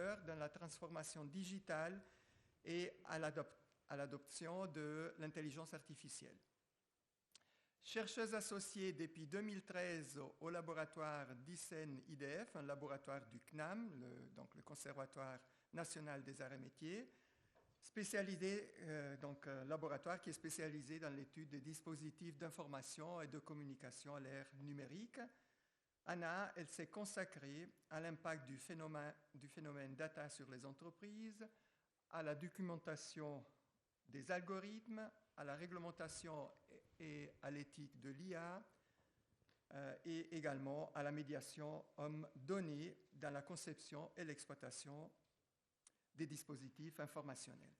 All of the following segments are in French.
acteurs dans la transformation digitale et à l'adoption de l'intelligence artificielle. Chercheuse associée depuis 2013 au laboratoire d'ICEN-IDF, un laboratoire du CNAM, donc le Conservatoire national des arts et métiers, laboratoire qui est spécialisé dans l'étude des dispositifs d'information et de communication à l'ère numérique. Anna, elle s'est consacrée à l'impact du phénomène data sur les entreprises, à la documentation des algorithmes, à la réglementation et à l'éthique de l'IA, et également à la médiation homme-données dans la conception et l'exploitation des dispositifs informationnels.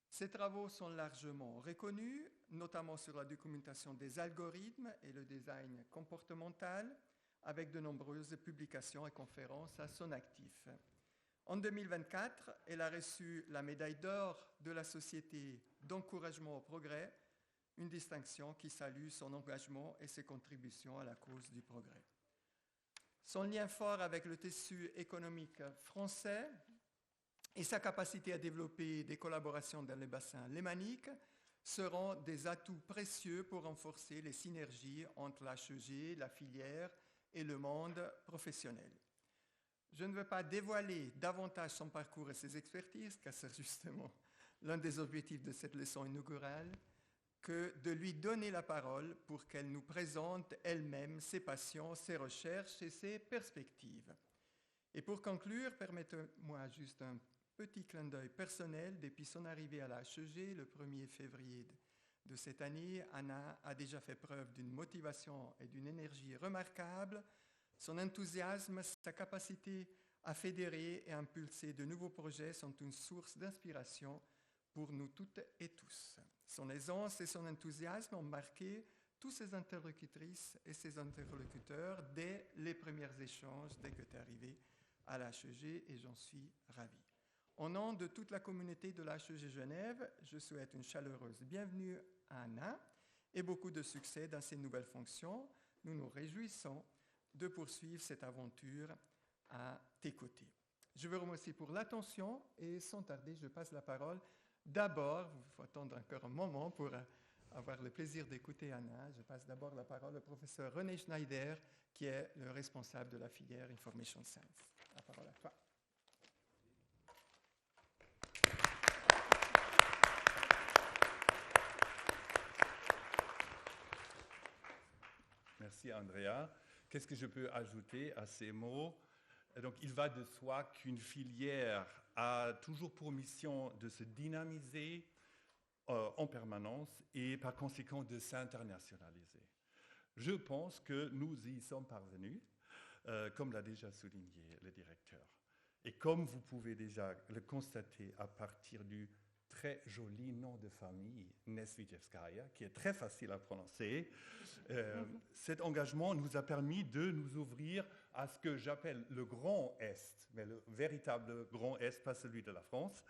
Ces travaux sont largement reconnus, notamment sur la documentation des algorithmes et le design comportemental, avec de nombreuses publications et conférences à son actif. En 2024, elle a reçu la médaille d'or de la Société d'encouragement au progrès, une distinction qui salue son engagement et ses contributions à la cause du progrès. Son lien fort avec le tissu économique français et sa capacité à développer des collaborations dans les bassins lémaniques seront des atouts précieux pour renforcer les synergies entre l'HEG, la filière et le monde professionnel. Je ne veux pas dévoiler davantage son parcours et ses expertises, car c'est justement l'un des objectifs de cette leçon inaugurale, que de lui donner la parole pour qu'elle nous présente elle-même ses passions, ses recherches et ses perspectives. Et pour conclure, permettez-moi juste un petit clin d'œil personnel. Depuis son arrivée à la HEG, le 1er février de cette année, Anna a déjà fait preuve d'une motivation et d'une énergie remarquables. Son enthousiasme, sa capacité à fédérer et impulser de nouveaux projets sont une source d'inspiration pour nous toutes et tous. Son aisance et son enthousiasme ont marqué tous ses interlocutrices et ses interlocuteurs dès les premiers échanges, dès que tu es arrivé à l'HEG, et j'en suis ravi. Au nom de toute la communauté de l'HEG Genève, je souhaite une chaleureuse bienvenue à Anna et beaucoup de succès dans ses nouvelles fonctions. Nous nous réjouissons de poursuivre cette aventure à tes côtés. Je vous remercie pour l'attention et sans tarder, je passe la parole. D'abord, il faut attendre encore un moment pour avoir le plaisir d'écouter Anna. Je passe d'abord la parole au professeur René Schneider, qui est le responsable de la filière Information Science. La parole à toi. Merci Andrea. Qu'est-ce que je peux ajouter à ces mots? Donc, il va de soi qu'une filière a toujours pour mission de se dynamiser en permanence et par conséquent de s'internationaliser. Je pense que nous y sommes parvenus, comme l'a déjà souligné le directeur. Et comme vous pouvez déjà le constater à partir du très joli nom de famille, Nesvitevskaya, qui est très facile à prononcer. Cet engagement nous a permis de nous ouvrir à ce que j'appelle le Grand Est, mais le véritable Grand Est, pas celui de la France,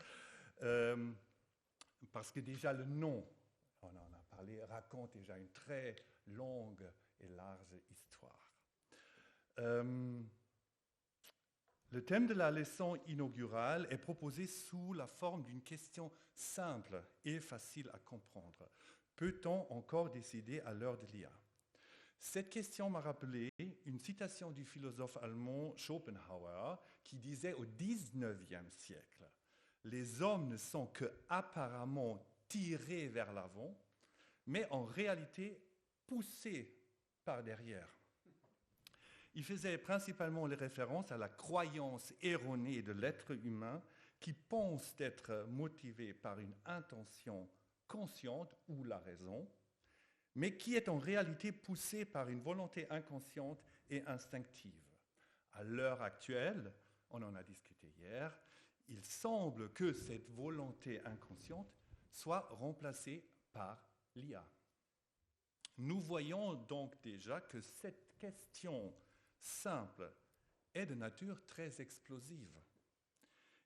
parce que déjà le nom, on en a parlé, raconte déjà une très longue et large histoire. Le thème de la leçon inaugurale est proposé sous la forme d'une question simple et facile à comprendre. Peut-on encore décider à l'heure de l'IA? Cette question m'a rappelé une citation du philosophe allemand Schopenhauer qui disait au XIXe siècle « Les hommes ne sont que apparemment tirés vers l'avant, mais en réalité poussés par derrière. » Il faisait principalement les références à la croyance erronée de l'être humain qui pense être motivé par une intention consciente ou la raison, mais qui est en réalité poussé par une volonté inconsciente et instinctive. À l'heure actuelle, on en a discuté hier, il semble que cette volonté inconsciente soit remplacée par l'IA. Nous voyons donc déjà que cette question simple est de nature très explosive.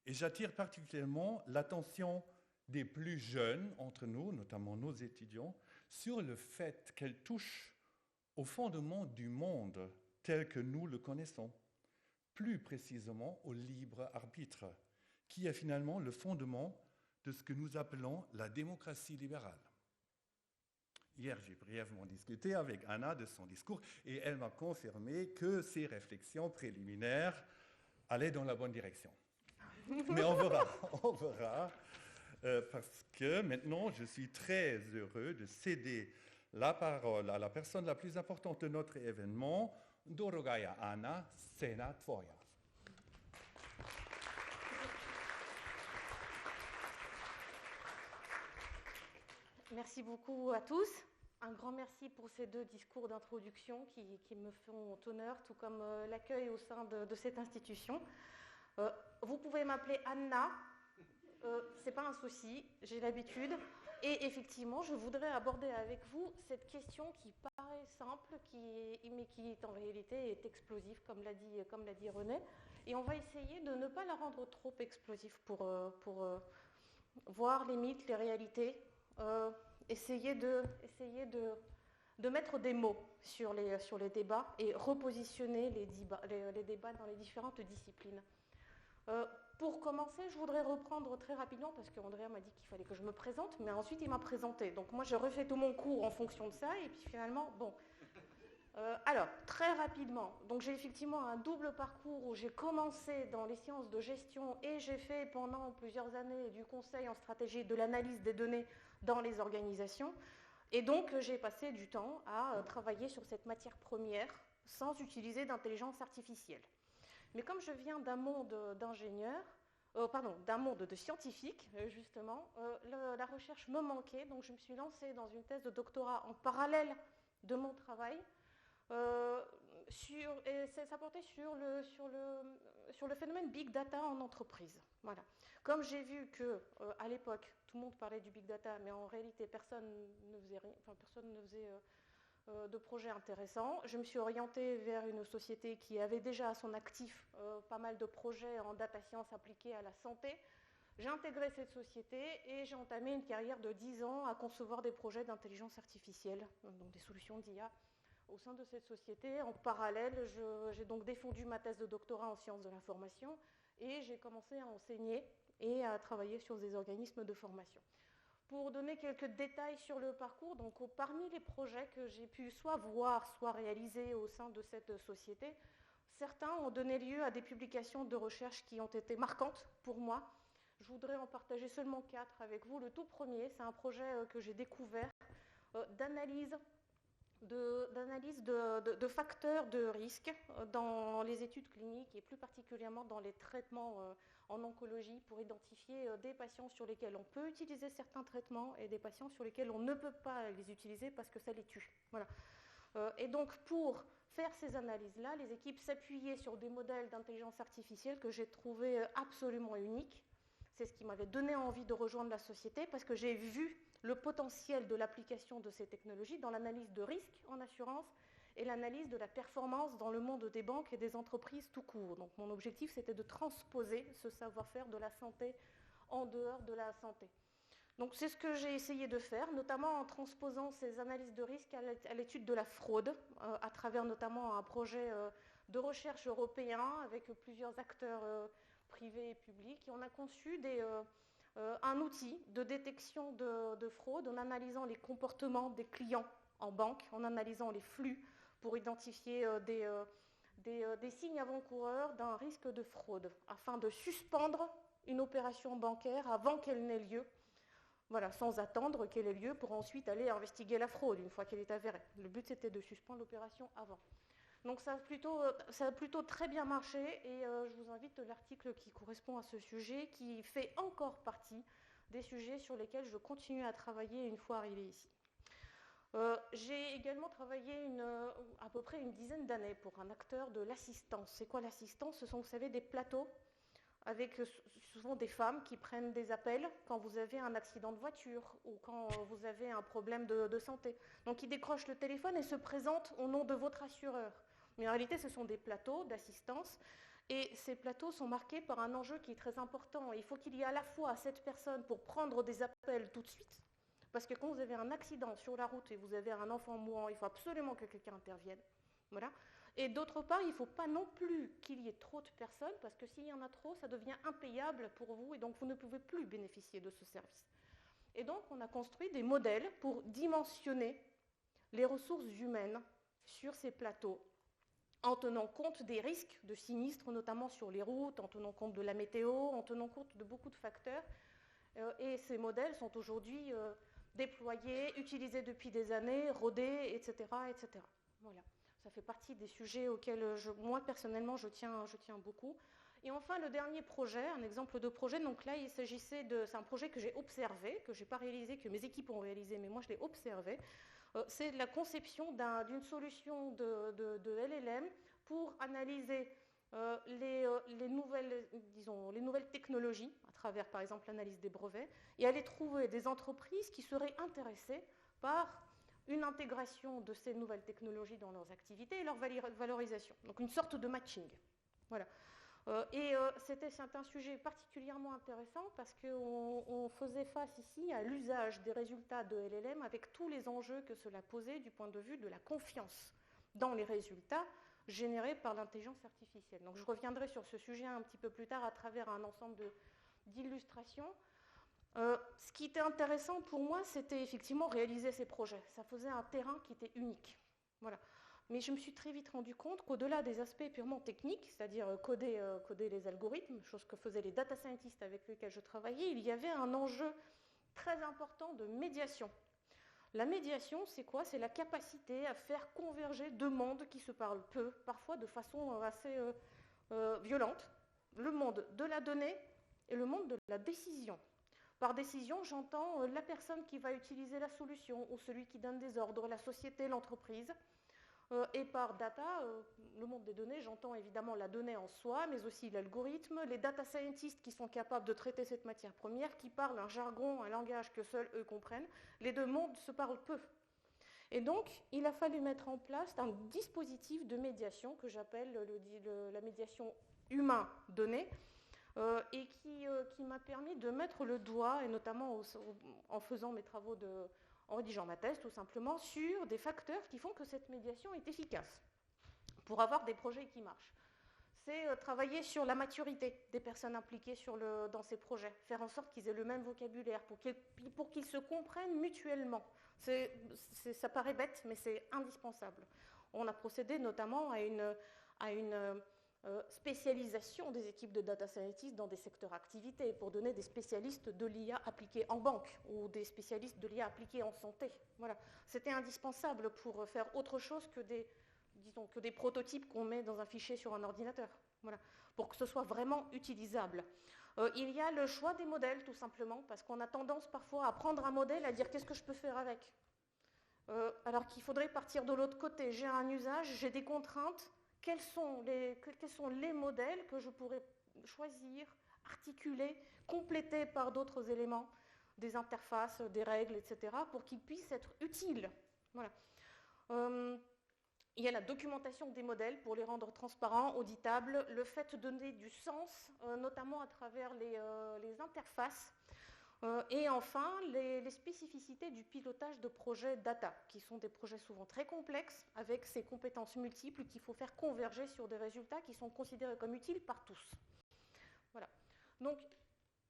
Et j'attire particulièrement l'attention des plus jeunes entre nous, notamment nos étudiants, sur le fait qu'elle touche au fondement du monde tel que nous le connaissons. plus précisément au libre arbitre, qui est finalement le fondement de ce que nous appelons la démocratie libérale. Hier, j'ai brièvement discuté avec Anna de son discours et elle m'a confirmé que ses réflexions préliminaires allaient dans la bonne direction. Mais on verra, parce que maintenant, je suis très heureux de céder la parole à la personne la plus importante de notre événement, Dorogaya Anna, Scena Tvoja. Merci beaucoup à tous. Un grand merci pour ces 2 discours d'introduction qui me font honneur, tout comme l'accueil au sein de cette institution. Vous pouvez m'appeler Anna, c'est pas un souci, j'ai l'habitude. Et effectivement, je voudrais aborder avec vous cette question qui paraît simple, mais qui en réalité est explosive, comme l'a dit René. Et on va essayer de ne pas la rendre trop explosive pour voir les mythes, les réalités, essayer de mettre des mots sur les débats et repositionner les débats dans les différentes disciplines. Pour commencer, je voudrais reprendre très rapidement, parce qu'Andrea m'a dit qu'il fallait que je me présente, mais ensuite il m'a présenté. Donc moi, je refais tout mon cours en fonction de ça, et puis finalement, bon. Alors, très rapidement, donc j'ai effectivement un double parcours où j'ai commencé dans les sciences de gestion et j'ai fait pendant plusieurs années du conseil en stratégie, de l'analyse des données dans les organisations. Et donc, j'ai passé du temps à travailler sur cette matière première sans utiliser d'intelligence artificielle. Mais comme je viens d'un monde d'ingénieurs, d'un monde de scientifiques, justement, la recherche me manquait, donc je me suis lancée dans une thèse de doctorat en parallèle de mon travail, et ça portait sur le phénomène Big Data en entreprise. Voilà. Comme j'ai vu qu'à l'époque, tout le monde parlait du Big Data, mais en réalité, personne ne faisait de projets intéressants. Je me suis orientée vers une société qui avait déjà à son actif pas mal de projets en data science appliqués à la santé. J'ai intégré cette société et j'ai entamé une carrière de 10 ans à concevoir des projets d'intelligence artificielle, donc des solutions d'IA au sein de cette société. En parallèle, j'ai donc défendu ma thèse de doctorat en sciences de l'information et j'ai commencé à enseigner et à travailler sur des organismes de formation. Pour donner quelques détails sur le parcours, donc parmi les projets que j'ai pu soit voir, soit réaliser au sein de cette société, certains ont donné lieu à des publications de recherche qui ont été marquantes pour moi. Je voudrais en partager seulement 4 avec vous. Le tout premier, c'est un projet que j'ai découvert d'analyse de facteurs de risque dans les études cliniques et plus particulièrement dans les traitements en oncologie pour identifier des patients sur lesquels on peut utiliser certains traitements et des patients sur lesquels on ne peut pas les utiliser parce que ça les tue. Voilà. Et donc pour faire ces analyses-là, les équipes s'appuyaient sur des modèles d'intelligence artificielle que j'ai trouvés absolument uniques. C'est ce qui m'avait donné envie de rejoindre la société parce que j'ai vu le potentiel de l'application de ces technologies dans l'analyse de risque en assurance et l'analyse de la performance dans le monde des banques et des entreprises tout court. Donc mon objectif, c'était de transposer ce savoir-faire de la santé en dehors de la santé. Donc c'est ce que j'ai essayé de faire, notamment en transposant ces analyses de risque à l'étude de la fraude, à travers notamment un projet de recherche européen avec plusieurs acteurs privés et publics. Et on a conçu un outil de détection de fraude en analysant les comportements des clients en banque, en analysant les flux pour identifier des signes avant-coureurs d'un risque de fraude, afin de suspendre une opération bancaire avant qu'elle n'ait lieu, voilà, sans attendre qu'elle ait lieu pour ensuite aller investiguer la fraude une fois qu'elle est avérée. Le but, c'était de suspendre l'opération avant. Donc ça a plutôt très bien marché et je vous invite à l'article qui correspond à ce sujet, qui fait encore partie des sujets sur lesquels je continue à travailler une fois arrivée ici. J'ai également travaillé à peu près une dizaine d'années pour un acteur de l'assistance. C'est quoi l'assistance? Ce sont, vous savez, des plateaux avec souvent des femmes qui prennent des appels quand vous avez un accident de voiture ou quand vous avez un problème de santé. Donc ils décrochent le téléphone et se présentent au nom de votre assureur. Mais en réalité, ce sont des plateaux d'assistance et ces plateaux sont marqués par un enjeu qui est très important. Il faut qu'il y ait à la fois cette personne pour prendre des appels tout de suite, parce que quand vous avez un accident sur la route et vous avez un enfant mourant, il faut absolument que quelqu'un intervienne. Voilà. Et d'autre part, il ne faut pas non plus qu'il y ait trop de personnes, parce que s'il y en a trop, ça devient impayable pour vous, et donc vous ne pouvez plus bénéficier de ce service. Et donc, on a construit des modèles pour dimensionner les ressources humaines sur ces plateaux, en tenant compte des risques de sinistres, notamment sur les routes, en tenant compte de la météo, en tenant compte de beaucoup de facteurs. Et ces modèles sont aujourd'hui déployés, utilisés depuis des années, rodés, etc., etc. Voilà. Ça fait partie des sujets auxquels moi, personnellement, je tiens beaucoup. Et enfin, le dernier projet, un exemple de projet, donc là, il s'agissait c'est un projet que j'ai observé, que je n'ai pas réalisé, que mes équipes ont réalisé, mais moi, je l'ai observé. C'est la conception d'une solution de LLM pour analyser les nouvelles technologies, à travers, par exemple, l'analyse des brevets, et aller trouver des entreprises qui seraient intéressées par une intégration de ces nouvelles technologies dans leurs activités et leur valorisation. Donc une sorte de matching. Voilà. C'est un sujet particulièrement intéressant parce qu'on faisait face ici à l'usage des résultats de LLM avec tous les enjeux que cela posait du point de vue de la confiance dans les résultats générés par l'intelligence artificielle. Donc je reviendrai sur ce sujet un petit peu plus tard à travers un ensemble d'illustrations. Ce qui était intéressant pour moi, c'était effectivement réaliser ces projets. Ça faisait un terrain qui était unique. Voilà. Mais je me suis très vite rendu compte qu'au-delà des aspects purement techniques, c'est-à-dire coder les algorithmes, chose que faisaient les data scientists avec lesquels je travaillais, il y avait un enjeu très important de médiation. La médiation, c'est quoi? C'est la capacité à faire converger deux mondes qui se parlent peu, parfois de façon assez violente. Le monde de la donnée et le monde de la décision. Par décision, j'entends la personne qui va utiliser la solution ou celui qui donne des ordres, la société, l'entreprise. Et par data, le monde des données, j'entends évidemment la donnée en soi, mais aussi l'algorithme, les data scientists qui sont capables de traiter cette matière première, qui parlent un jargon, un langage que seuls eux comprennent. Les deux mondes se parlent peu. Et donc, il a fallu mettre en place un dispositif de médiation que j'appelle la médiation humain-donnée, et qui m'a permis de mettre le doigt, et notamment en faisant mes travaux en rédigeant ma thèse tout simplement, sur des facteurs qui font que cette médiation est efficace pour avoir des projets qui marchent. C'est travailler sur la maturité des personnes impliquées dans ces projets, faire en sorte qu'ils aient le même vocabulaire, pour qu'ils se comprennent mutuellement. Ça paraît bête, mais c'est indispensable. On a procédé notamment à une spécialisation des équipes de data scientists dans des secteurs activités pour donner des spécialistes de l'IA appliquée en banque ou des spécialistes de l'IA appliquée en santé. Voilà. C'était indispensable pour faire autre chose que des prototypes qu'on met dans un fichier sur un ordinateur. Voilà. Pour que ce soit vraiment utilisable. Il y a le choix des modèles, tout simplement, parce qu'on a tendance parfois à prendre un modèle, à dire qu'est-ce que je peux faire avec. Alors qu'il faudrait partir de l'autre côté. J'ai un usage, j'ai des contraintes. Quels sont les modèles que je pourrais choisir, articuler, compléter par d'autres éléments, des interfaces, des règles, etc., pour qu'ils puissent être utiles. Voilà. Il y a la documentation des modèles pour les rendre transparents, auditables, le fait de donner du sens, notamment à travers les interfaces, et enfin, les spécificités du pilotage de projets data, qui sont des projets souvent très complexes, avec ces compétences multiples qu'il faut faire converger sur des résultats qui sont considérés comme utiles par tous. Voilà. Donc,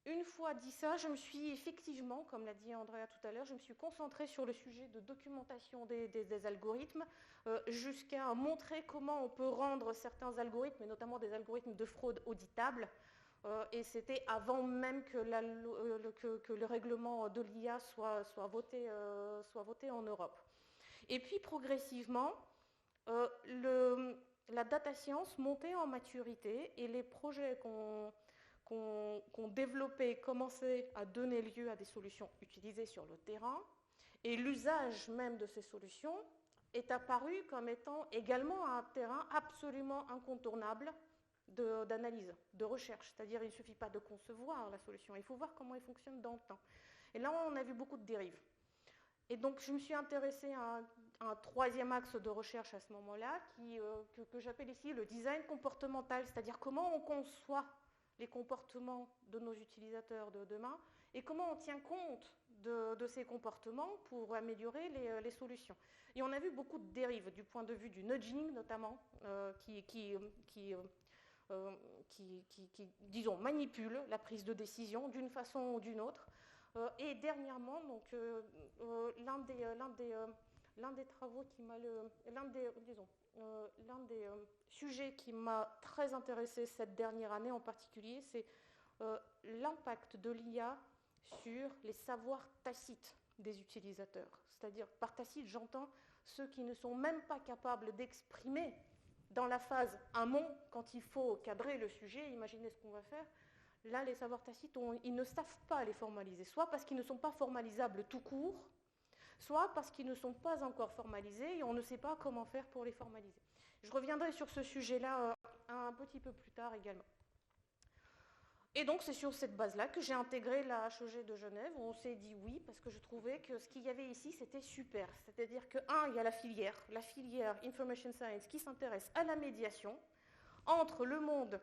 une fois dit ça, je me suis effectivement, comme l'a dit Andrea tout à l'heure, je me suis concentrée sur le sujet de documentation des algorithmes, jusqu'à montrer comment on peut rendre certains algorithmes, et notamment des algorithmes de fraude, auditables. Et c'était avant même que le règlement de l'IA soit voté en Europe. Et puis progressivement, la data science montait en maturité et les projets qu'on développait commençaient à donner lieu à des solutions utilisées sur le terrain. Et l'usage même de ces solutions est apparu comme étant également un terrain absolument incontournable d'analyse, de recherche. C'est-à-dire qu'il ne suffit pas de concevoir la solution, il faut voir comment elle fonctionne dans le temps. Et là, on a vu beaucoup de dérives. Et donc, je me suis intéressée à un troisième axe de recherche à ce moment-là, que j'appelle ici le design comportemental, c'est-à-dire comment on conçoit les comportements de nos utilisateurs de demain et comment on tient compte de ces comportements pour améliorer les solutions. Et on a vu beaucoup de dérives du point de vue du nudging notamment, qui disons, manipule la prise de décision d'une façon ou d'une autre. Et dernièrement, donc, l'un des travaux qui m'a l'un des sujets qui m'a très intéressé cette dernière année en particulier, c'est l'impact de l'IA sur les savoirs tacites des utilisateurs. C'est-à-dire, par tacite, j'entends ceux qui ne sont même pas capables d'exprimer dans la phase amont, quand il faut cadrer le sujet, imaginez ce qu'on va faire. Là, les savoirs tacites, ils ne savent pas les formaliser, soit parce qu'ils ne sont pas formalisables tout court, soit parce qu'ils ne sont pas encore formalisés et on ne sait pas comment faire pour les formaliser. Je reviendrai sur ce sujet-là un petit peu plus tard également. Et donc, c'est sur cette base-là que j'ai intégré la HEG de Genève, où on s'est dit oui, parce que je trouvais que ce qu'il y avait ici, c'était super. C'est-à-dire que, il y a la filière Information Science, qui s'intéresse à la médiation entre le monde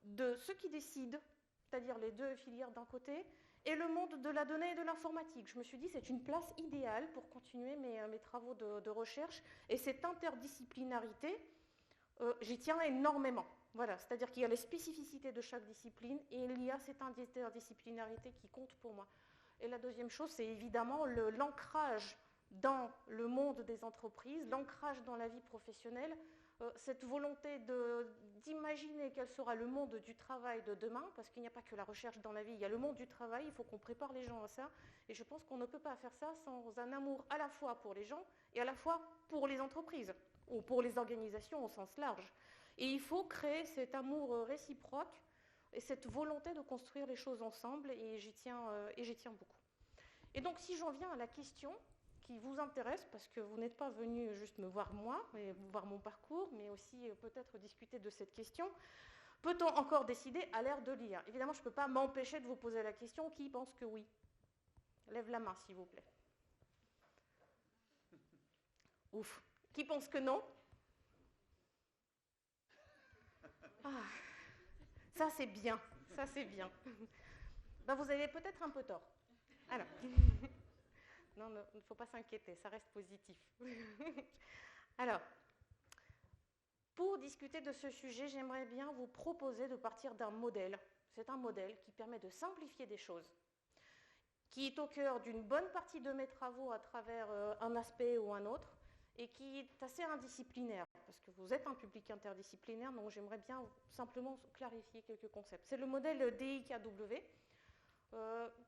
de ceux qui décident, c'est-à-dire les deux filières d'un côté, et le monde de la donnée et de l'informatique. Je me suis dit, c'est une place idéale pour continuer mes travaux de recherche, et cette interdisciplinarité, j'y tiens énormément. Voilà, c'est-à-dire qu'il y a les spécificités de chaque discipline et il y a cette interdisciplinarité qui compte pour moi. Et la deuxième chose, c'est évidemment l'ancrage dans le monde des entreprises, l'ancrage dans la vie professionnelle, cette volonté d'imaginer quel sera le monde du travail de demain, parce qu'il n'y a pas que la recherche dans la vie, il y a le monde du travail, il faut qu'on prépare les gens à ça, et je pense qu'on ne peut pas faire ça sans un amour à la fois pour les gens et à la fois pour les entreprises, ou pour les organisations au sens large. Et il faut créer cet amour réciproque et cette volonté de construire les choses ensemble, et j'y tiens beaucoup. Et donc, si j'en viens à la question qui vous intéresse, parce que vous n'êtes pas venu juste me voir moi, et voir mon parcours, mais aussi peut-être discuter de cette question, peut-on encore décider à l'ère de l'IA? Évidemment, je ne peux pas m'empêcher de vous poser la question, qui pense que oui? Lève la main, s'il vous plaît. Ouf. Qui pense que non? Ah, ça c'est bien, ça c'est bien. Ben, vous avez peut-être un peu tort. Alors, non, il ne faut pas s'inquiéter, ça reste positif. Alors, pour discuter de ce sujet, j'aimerais bien vous proposer de partir d'un modèle. C'est un modèle qui permet de simplifier des choses, qui est au cœur d'une bonne partie de mes travaux à travers un aspect ou un autre, et qui est assez indisciplinaire, parce que vous êtes un public interdisciplinaire, donc j'aimerais bien simplement clarifier quelques concepts. C'est le modèle DIKW,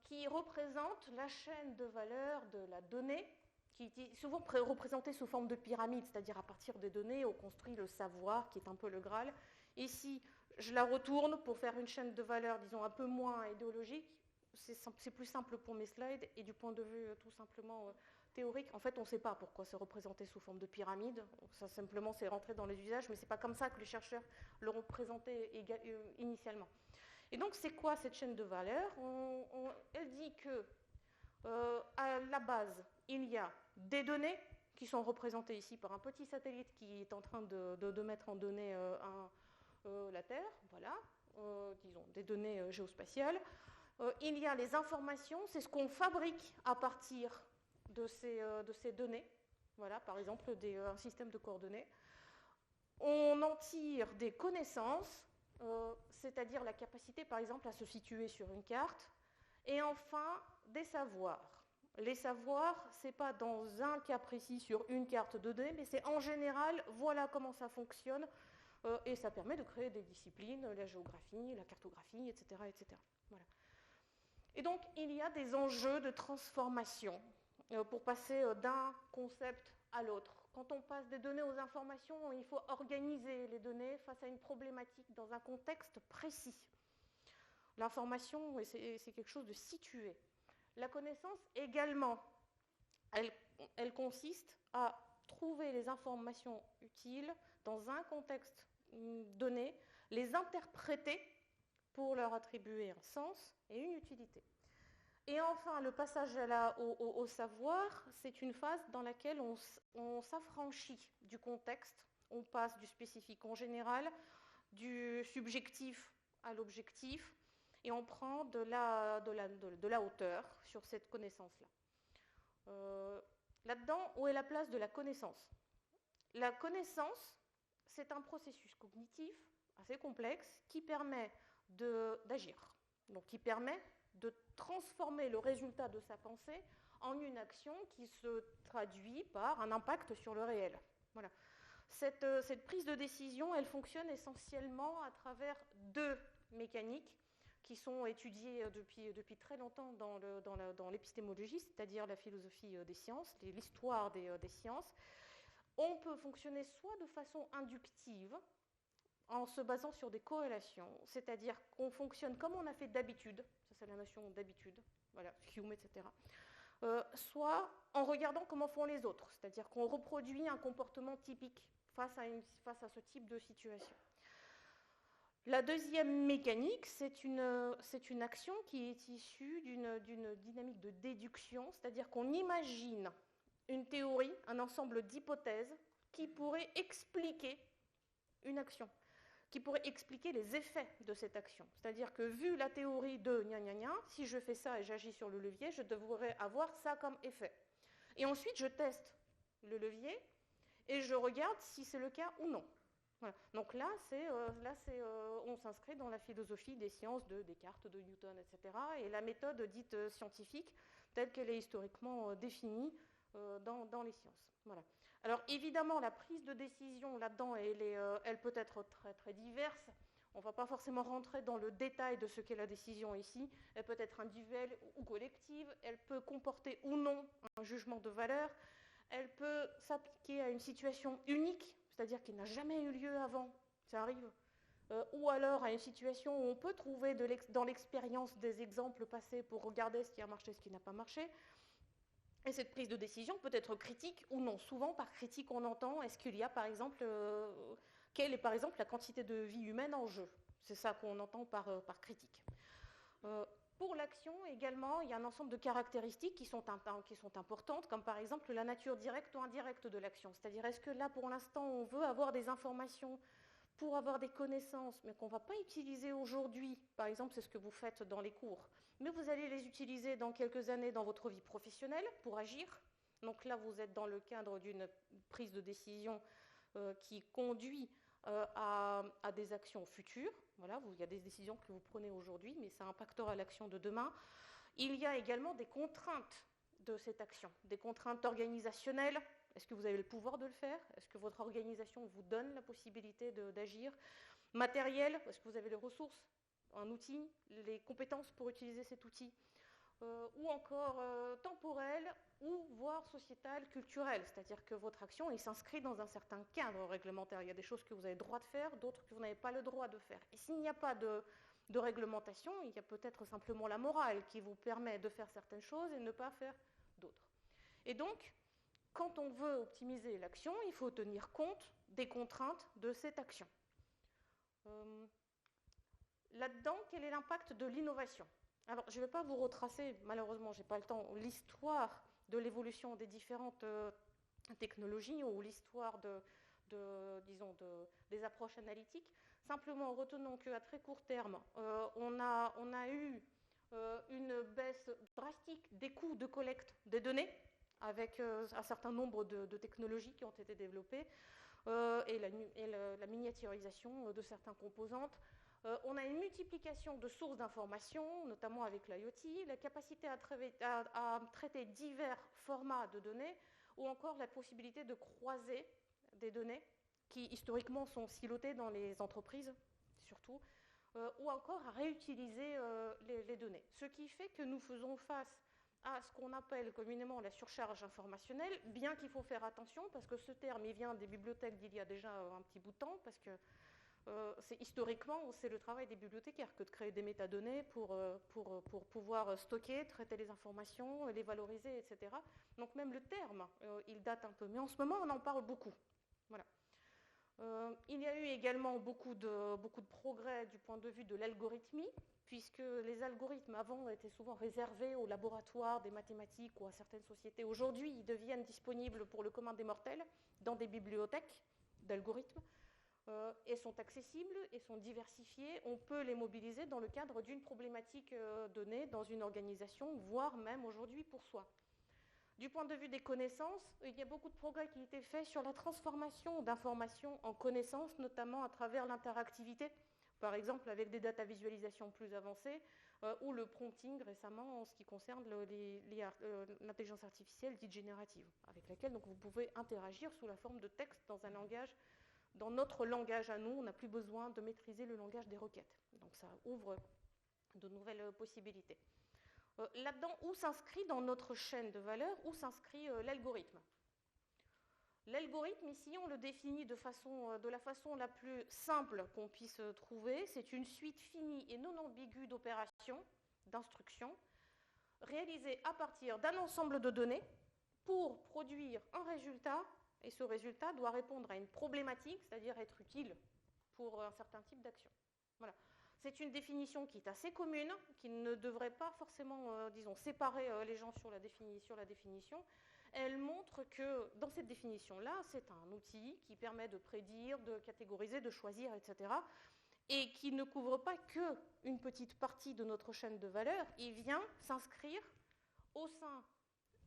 qui représente la chaîne de valeur de la donnée, qui est souvent représentée sous forme de pyramide, c'est-à-dire à partir des données, on construit le savoir, qui est un peu le Graal. Ici, je la retourne pour faire une chaîne de valeur, disons, un peu moins idéologique. C'est plus simple pour mes slides, et du point de vue tout simplement théorique, en fait, on ne sait pas pourquoi c'est représenté sous forme de pyramide. Ça, simplement, c'est rentré dans les usages, mais ce n'est pas comme ça que les chercheurs l'auront présenté initialement. Et donc, c'est quoi cette chaîne de valeur? Elle dit que, à la base, il y a des données qui sont représentées ici par un petit satellite qui est en train de mettre en données la Terre, voilà, disons, des données géospatiales. Il y a les informations, c'est ce qu'on fabrique à partir de ces données, voilà, par exemple un système de coordonnées. On en tire des connaissances, c'est-à-dire la capacité, par exemple, à se situer sur une carte, et enfin des savoirs. Les savoirs, ce n'est pas dans un cas précis sur une carte de données, mais c'est en général, voilà comment ça fonctionne, et ça permet de créer des disciplines, la géographie, la cartographie, etc. etc. Voilà. Et donc, il y a des enjeux de transformation pour passer d'un concept à l'autre. Quand on passe des données aux informations, il faut organiser les données face à une problématique dans un contexte précis. L'information, c'est quelque chose de situé. La connaissance également, elle consiste à trouver les informations utiles dans un contexte donné, les interpréter pour leur attribuer un sens et une utilité. Et enfin, le passage au savoir, c'est une phase dans laquelle on s'affranchit du contexte, on passe du spécifique en général, du subjectif à l'objectif, et on prend de la hauteur sur cette connaissance-là. Là-dedans, où est la place de la connaissance? La connaissance, c'est un processus cognitif assez complexe qui permet d'agir, donc qui permet de transformer le résultat de sa pensée en une action qui se traduit par un impact sur le réel. Voilà. Cette prise de décision, elle fonctionne essentiellement à travers deux mécaniques qui sont étudiées depuis très longtemps dans l'épistémologie, c'est-à-dire la philosophie des sciences, l'histoire des sciences. On peut fonctionner soit de façon inductive, en se basant sur des corrélations, c'est-à-dire qu'on fonctionne comme on a fait d'habitude, ça c'est la notion d'habitude, voilà, Hume, etc., soit en regardant comment font les autres, c'est-à-dire qu'on reproduit un comportement typique face à ce type de situation. La deuxième mécanique, c'est une action qui est issue d'une dynamique de déduction, c'est-à-dire qu'on imagine une théorie, un ensemble d'hypothèses qui pourrait expliquer une action, qui pourrait expliquer les effets de cette action. C'est-à-dire que vu la théorie de gna gna gna, si je fais ça et j'agis sur le levier, je devrais avoir ça comme effet. Et ensuite, je teste le levier et je regarde si c'est le cas ou non. Voilà. Donc là, on s'inscrit dans la philosophie des sciences de Descartes, de Newton, etc. Et la méthode dite scientifique, telle qu'elle est historiquement définie dans les sciences. Voilà. Alors évidemment, la prise de décision là-dedans, elle peut être très très diverse. On ne va pas forcément rentrer dans le détail de ce qu'est la décision ici. Elle peut être individuelle ou collective. Elle peut comporter ou non un jugement de valeur. Elle peut s'appliquer à une situation unique, c'est-à-dire qui n'a jamais eu lieu avant, ça arrive. Ou alors à une situation où on peut trouver dans l'expérience des exemples passés pour regarder ce qui a marché, ce qui n'a pas marché. Et cette prise de décision peut être critique ou non. Souvent, par critique, on entend, est-ce qu'il y a, par exemple, quelle est, par exemple, la quantité de vie humaine en jeu? C'est ça qu'on entend par critique. Pour l'action, également, il y a un ensemble de caractéristiques qui sont importantes, comme par exemple la nature directe ou indirecte de l'action. C'est-à-dire, est-ce que là, pour l'instant, on veut avoir des informations pour avoir des connaissances, mais qu'on ne va pas utiliser aujourd'hui? Par exemple, c'est ce que vous faites dans les cours. Mais vous allez les utiliser dans quelques années dans votre vie professionnelle pour agir. Donc là, vous êtes dans le cadre d'une prise de décision qui conduit à des actions futures. Voilà, il y a des décisions que vous prenez aujourd'hui, mais ça impactera l'action de demain. Il y a également des contraintes de cette action, des contraintes organisationnelles. Est-ce que vous avez le pouvoir de le faire? Est-ce que votre organisation vous donne la possibilité d'agir? Matériel, est-ce que vous avez les ressources, un outil, les compétences pour utiliser cet outil? Ou encore temporel, ou voire sociétal, culturel, c'est-à-dire que votre action s'inscrit dans un certain cadre réglementaire. Il y a des choses que vous avez le droit de faire, d'autres que vous n'avez pas le droit de faire. Et s'il n'y a pas de réglementation, il y a peut-être simplement la morale qui vous permet de faire certaines choses et de ne pas faire d'autres. Et donc, quand on veut optimiser l'action, il faut tenir compte des contraintes de cette action. Là-dedans, quel est l'impact de l'innovation? Alors, je ne vais pas vous retracer, malheureusement, je n'ai pas le temps, l'histoire de l'évolution des différentes technologies ou l'histoire des approches analytiques. Simplement, retenons qu'à très court terme, on a eu une baisse drastique des coûts de collecte des données avec un certain nombre de technologies qui ont été développées et la miniaturisation de certaines composantes. On a une multiplication de sources d'informations, notamment avec l'IoT, la capacité à traiter divers formats de données, ou encore la possibilité de croiser des données qui historiquement sont silotées dans les entreprises, surtout, ou encore à réutiliser les données. Ce qui fait que nous faisons face à ce qu'on appelle communément la surcharge informationnelle, bien qu'il faut faire attention, parce que ce terme il vient des bibliothèques d'il y a déjà un petit bout de temps, parce que historiquement, c'est le travail des bibliothécaires que de créer des métadonnées pour pouvoir stocker, traiter les informations, les valoriser, etc. Donc même le terme, il date un peu. Mais en ce moment, on en parle beaucoup. Voilà. Il y a eu également beaucoup de progrès du point de vue de l'algorithmie, puisque les algorithmes avant étaient souvent réservés aux laboratoires des mathématiques ou à certaines sociétés. Aujourd'hui, ils deviennent disponibles pour le commun des mortels dans des bibliothèques d'algorithmes. et sont accessibles et sont diversifiés. On peut les mobiliser dans le cadre d'une problématique donnée dans une organisation, voire même aujourd'hui pour soi. Du point de vue des connaissances, il y a beaucoup de progrès qui ont été faits sur la transformation d'informations en connaissances, notamment à travers l'interactivité, par exemple avec des data visualisations plus avancées, ou le prompting récemment en ce qui concerne l'intelligence artificielle dite générative, avec laquelle donc, vous pouvez interagir sous la forme de texte dans un langage, dans notre langage à nous. On n'a plus besoin de maîtriser le langage des requêtes. Donc ça ouvre de nouvelles possibilités. Là-dedans, où s'inscrit dans notre chaîne de valeur, où s'inscrit l'algorithme? L'algorithme, ici, on le définit de la façon la plus simple qu'on puisse trouver. C'est une suite finie et non ambiguë d'opérations, d'instructions, réalisées à partir d'un ensemble de données pour produire un résultat, et ce résultat doit répondre à une problématique, c'est-à-dire être utile pour un certain type d'action. Voilà. C'est une définition qui est assez commune, qui ne devrait pas forcément, disons, séparer les gens sur la définition. Elle montre que dans cette définition-là, c'est un outil qui permet de prédire, de catégoriser, de choisir, etc. Et qui ne couvre pas qu'une petite partie de notre chaîne de valeur. Il vient s'inscrire au sein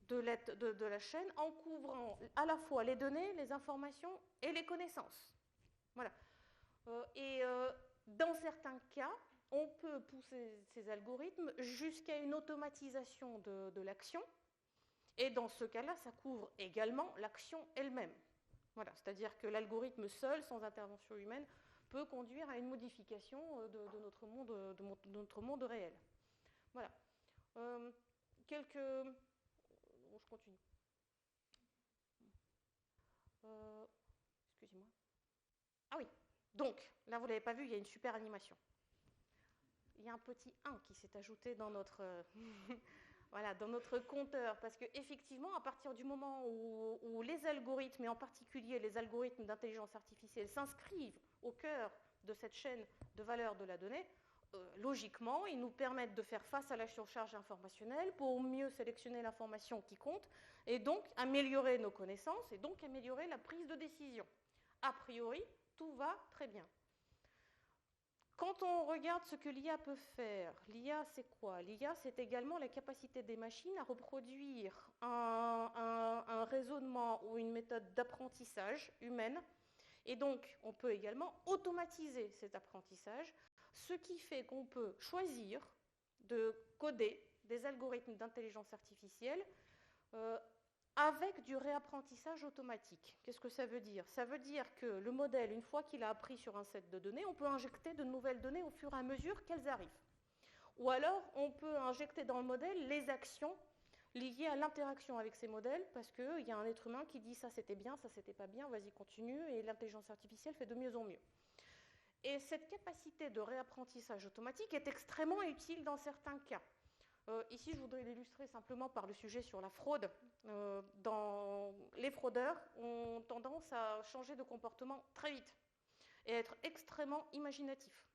de la chaîne en couvrant à la fois les données, les informations et les connaissances. Voilà. Dans certains cas, on peut pousser ces algorithmes jusqu'à une automatisation de l'action. Et dans ce cas-là, ça couvre également l'action elle-même. Voilà, c'est-à-dire que l'algorithme seul, sans intervention humaine, peut conduire à une modification de notre monde réel. Voilà. Je continue. Excusez-moi. Ah oui, donc, là, vous ne l'avez pas vu, il y a une super animation. Il y a un petit 1 qui s'est ajouté dans notre... Voilà, dans notre compteur, parce qu'effectivement, à partir du moment où les algorithmes, et en particulier les algorithmes d'intelligence artificielle, s'inscrivent au cœur de cette chaîne de valeur de la donnée, logiquement, ils nous permettent de faire face à la surcharge informationnelle pour mieux sélectionner l'information qui compte, et donc améliorer nos connaissances, et donc améliorer la prise de décision. A priori, tout va très bien. Quand on regarde ce que l'IA peut faire, l'IA c'est quoi? L'IA c'est également la capacité des machines à reproduire un raisonnement ou une méthode d'apprentissage humaine. Et donc on peut également automatiser cet apprentissage, ce qui fait qu'on peut choisir de coder des algorithmes d'intelligence artificielle avec du réapprentissage automatique. Qu'est-ce que ça veut dire? Ça veut dire que le modèle, une fois qu'il a appris sur un set de données, on peut injecter de nouvelles données au fur et à mesure qu'elles arrivent. Ou alors, on peut injecter dans le modèle les actions liées à l'interaction avec ces modèles, parce qu'il y a un être humain qui dit ça c'était bien, ça c'était pas bien, vas-y continue, et l'intelligence artificielle fait de mieux en mieux. Et cette capacité de réapprentissage automatique est extrêmement utile dans certains cas. Ici, je voudrais l'illustrer simplement par le sujet sur la fraude. Les fraudeurs ont tendance à changer de comportement très vite et à être extrêmement imaginatifs.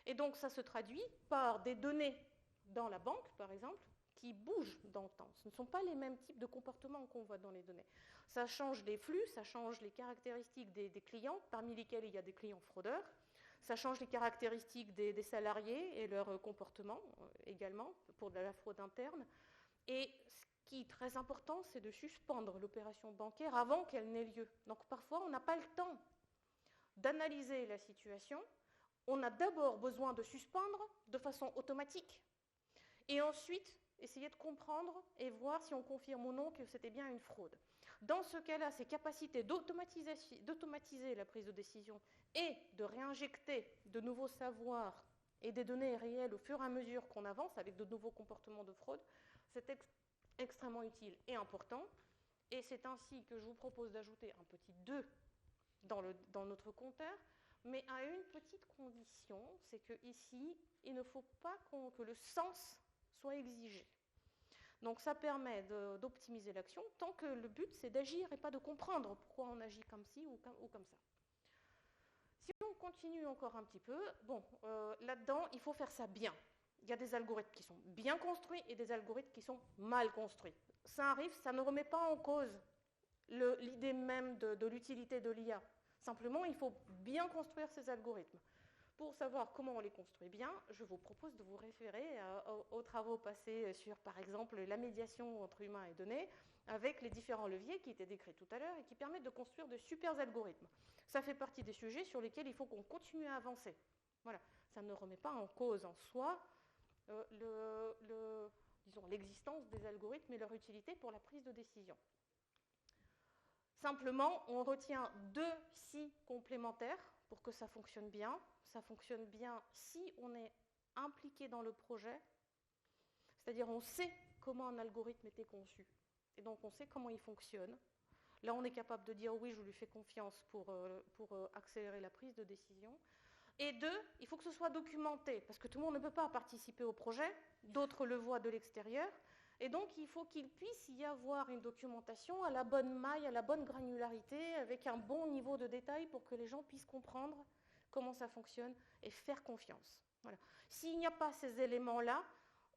Et donc, ça se traduit par des données dans la banque, par exemple, qui bougent dans le temps. Ce ne sont pas les mêmes types de comportements qu'on voit dans les données. Ça change les flux, ça change les caractéristiques des clients, parmi lesquels il y a des clients fraudeurs. Ça change les caractéristiques des salariés et leur comportement également pour de la fraude interne. Et ce qui est très important, c'est de suspendre l'opération bancaire avant qu'elle n'ait lieu. Donc parfois, on n'a pas le temps d'analyser la situation. On a d'abord besoin de suspendre de façon automatique et ensuite essayer de comprendre et voir si on confirme ou non que c'était bien une fraude. Dans ce cas-là, ces capacités d'automatiser la prise de décision et de réinjecter de nouveaux savoirs et des données réelles au fur et à mesure qu'on avance avec de nouveaux comportements de fraude, c'est extrêmement utile et important. Et c'est ainsi que je vous propose d'ajouter un petit 2 dans notre compteur, mais à une petite condition, c'est qu'ici, il ne faut pas que le sens soit exigé. Donc ça permet d'optimiser l'action, tant que le but c'est d'agir et pas de comprendre pourquoi on agit comme ci ou comme ça. Si on continue encore un petit peu, là-dedans, il faut faire ça bien. Il y a des algorithmes qui sont bien construits et des algorithmes qui sont mal construits. Ça arrive, ça ne remet pas en cause l'idée même de l'utilité de l'IA. Simplement, il faut bien construire ces algorithmes. Pour savoir comment on les construit bien, je vous propose de vous référer aux travaux passés sur, par exemple, la médiation entre humains et données, avec les différents leviers qui étaient décrits tout à l'heure et qui permettent de construire de super algorithmes. Ça fait partie des sujets sur lesquels il faut qu'on continue à avancer. Voilà. Ça ne remet pas en cause en soi l'existence des algorithmes et leur utilité pour la prise de décision. Simplement, on retient 2 si complémentaires pour que ça fonctionne bien. Ça fonctionne bien si on est impliqué dans le projet, c'est-à-dire on sait comment un algorithme était conçu, et donc on sait comment il fonctionne. Là, on est capable de dire oui, je lui fais confiance pour accélérer la prise de décision. Et 2, il faut que ce soit documenté, parce que tout le monde ne peut pas participer au projet, d'autres le voient de l'extérieur, et donc il faut qu'il puisse y avoir une documentation à la bonne maille, à la bonne granularité, avec un bon niveau de détail pour que les gens puissent comprendre comment ça fonctionne et faire confiance. Voilà. S'il n'y a pas ces éléments-là,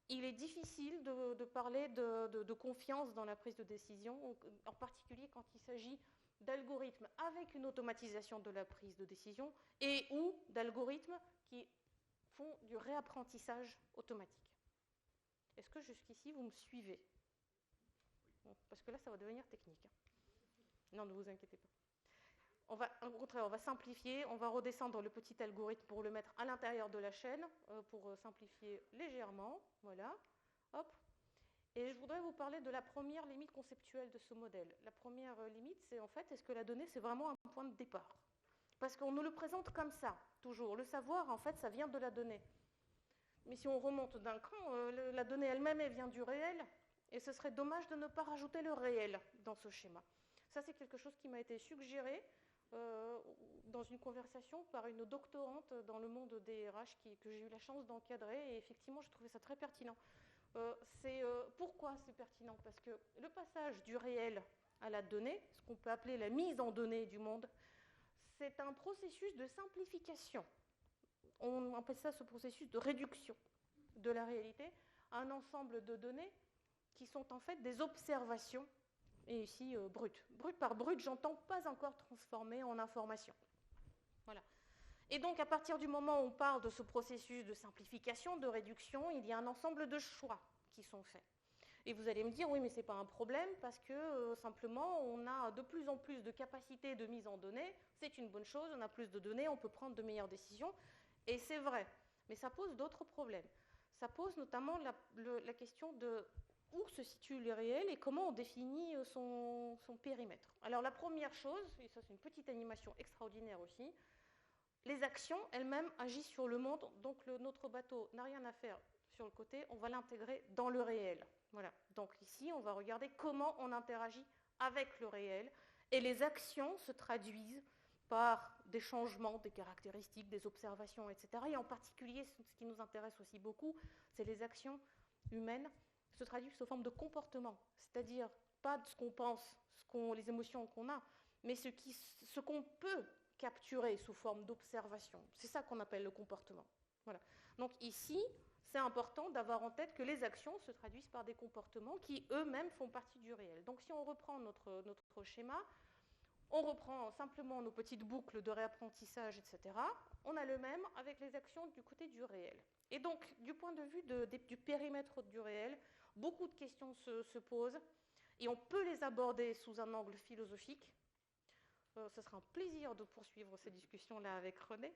il est difficile de parler de confiance dans la prise de décision, en particulier quand il s'agit d'algorithmes avec une automatisation de la prise de décision et ou d'algorithmes qui font du réapprentissage automatique. Est-ce que jusqu'ici vous me suivez? Bon, parce que là ça va devenir technique. Non, ne vous inquiétez pas. Au contraire, on va simplifier, on va redescendre le petit algorithme pour le mettre à l'intérieur de la chaîne, pour simplifier légèrement. Voilà. Hop. Et je voudrais vous parler de la première limite conceptuelle de ce modèle. La première limite, c'est en fait, est-ce que la donnée, c'est vraiment un point de départ? Parce qu'on nous le présente comme ça, toujours. Le savoir, en fait, ça vient de la donnée. Mais si on remonte d'un cran, la donnée elle-même, elle vient du réel, et ce serait dommage de ne pas rajouter le réel dans ce schéma. Ça, c'est quelque chose qui m'a été suggéré dans une conversation par une doctorante dans le monde des RH que j'ai eu la chance d'encadrer, et effectivement, je trouvais ça très pertinent. Pourquoi c'est pertinent? Parce que le passage du réel à la donnée, ce qu'on peut appeler la mise en donnée du monde, c'est un processus de simplification. On appelle ça ce processus de réduction de la réalité à un ensemble de données qui sont en fait des observations, et ici brutes. Brut par brut, j'entends pas encore transformées en information. Voilà. Et donc, à partir du moment où on parle de ce processus de simplification, de réduction, il y a un ensemble de choix qui sont faits. Et vous allez me dire, oui, mais ce n'est pas un problème parce que simplement, on a de plus en plus de capacités de mise en données. C'est une bonne chose, on a plus de données, on peut prendre de meilleures décisions. Et c'est vrai, mais ça pose d'autres problèmes. Ça pose notamment la question de où se situe le réel et comment on définit son périmètre. Alors, la première chose, et ça c'est une petite animation extraordinaire aussi, les actions elles-mêmes agissent sur le monde, donc notre bateau n'a rien à faire sur le côté, on va l'intégrer dans le réel. Voilà. Donc ici, on va regarder comment on interagit avec le réel, et les actions se traduisent par des changements, des caractéristiques, des observations, etc. Et en particulier, ce qui nous intéresse aussi beaucoup, c'est les actions humaines se traduisent sous forme de comportement, c'est-à-dire pas de ce qu'on pense, les émotions qu'on a, mais ce qu'on peut capturé sous forme d'observation. C'est ça qu'on appelle le comportement. Voilà. Donc ici, c'est important d'avoir en tête que les actions se traduisent par des comportements qui eux-mêmes font partie du réel. Donc si on reprend notre schéma, on reprend simplement nos petites boucles de réapprentissage, etc. On a le même avec les actions du côté du réel. Et donc, du point de vue du périmètre du réel, beaucoup de questions se posent, et on peut les aborder sous un angle philosophique. Ce sera un plaisir de poursuivre ces discussions-là avec René.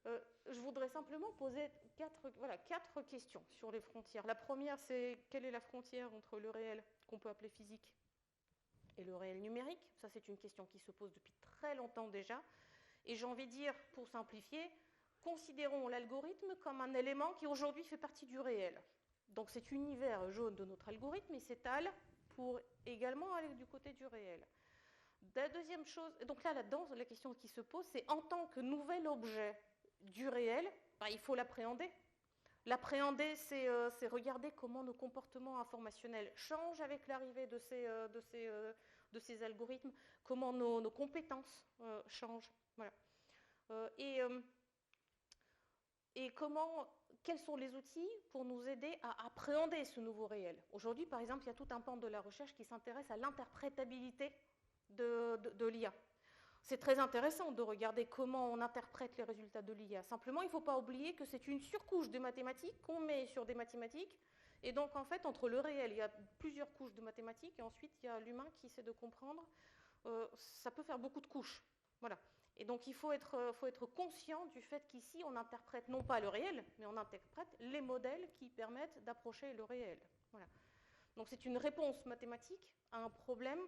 Je voudrais simplement poser quatre questions sur les frontières. La première, c'est quelle est la frontière entre le réel, qu'on peut appeler physique, et le réel numérique? Ça, c'est une question qui se pose depuis très longtemps déjà. Et j'ai envie de dire, pour simplifier, considérons l'algorithme comme un élément qui aujourd'hui fait partie du réel. Donc cet univers jaune de notre algorithme, il s'étale pour également aller du côté du réel. La deuxième chose, donc là-dedans, la question qui se pose, c'est en tant que nouvel objet du réel, il faut l'appréhender. L'appréhender, c'est regarder comment nos comportements informationnels changent avec l'arrivée de ces algorithmes, comment nos compétences changent. Voilà. Et quels sont les outils pour nous aider à appréhender ce nouveau réel? Aujourd'hui, par exemple, il y a tout un pan de la recherche qui s'intéresse à l'interprétabilité de l'IA. C'est très intéressant de regarder comment on interprète les résultats de l'IA. Simplement, il ne faut pas oublier que c'est une surcouche de mathématiques qu'on met sur des mathématiques. Et donc, en fait, entre le réel, il y a plusieurs couches de mathématiques, et ensuite, il y a l'humain qui essaie de comprendre. Ça peut faire beaucoup de couches. Voilà. Et donc, il faut être conscient du fait qu'ici, on interprète non pas le réel, mais on interprète les modèles qui permettent d'approcher le réel. Voilà. Donc, c'est une réponse mathématique à un problème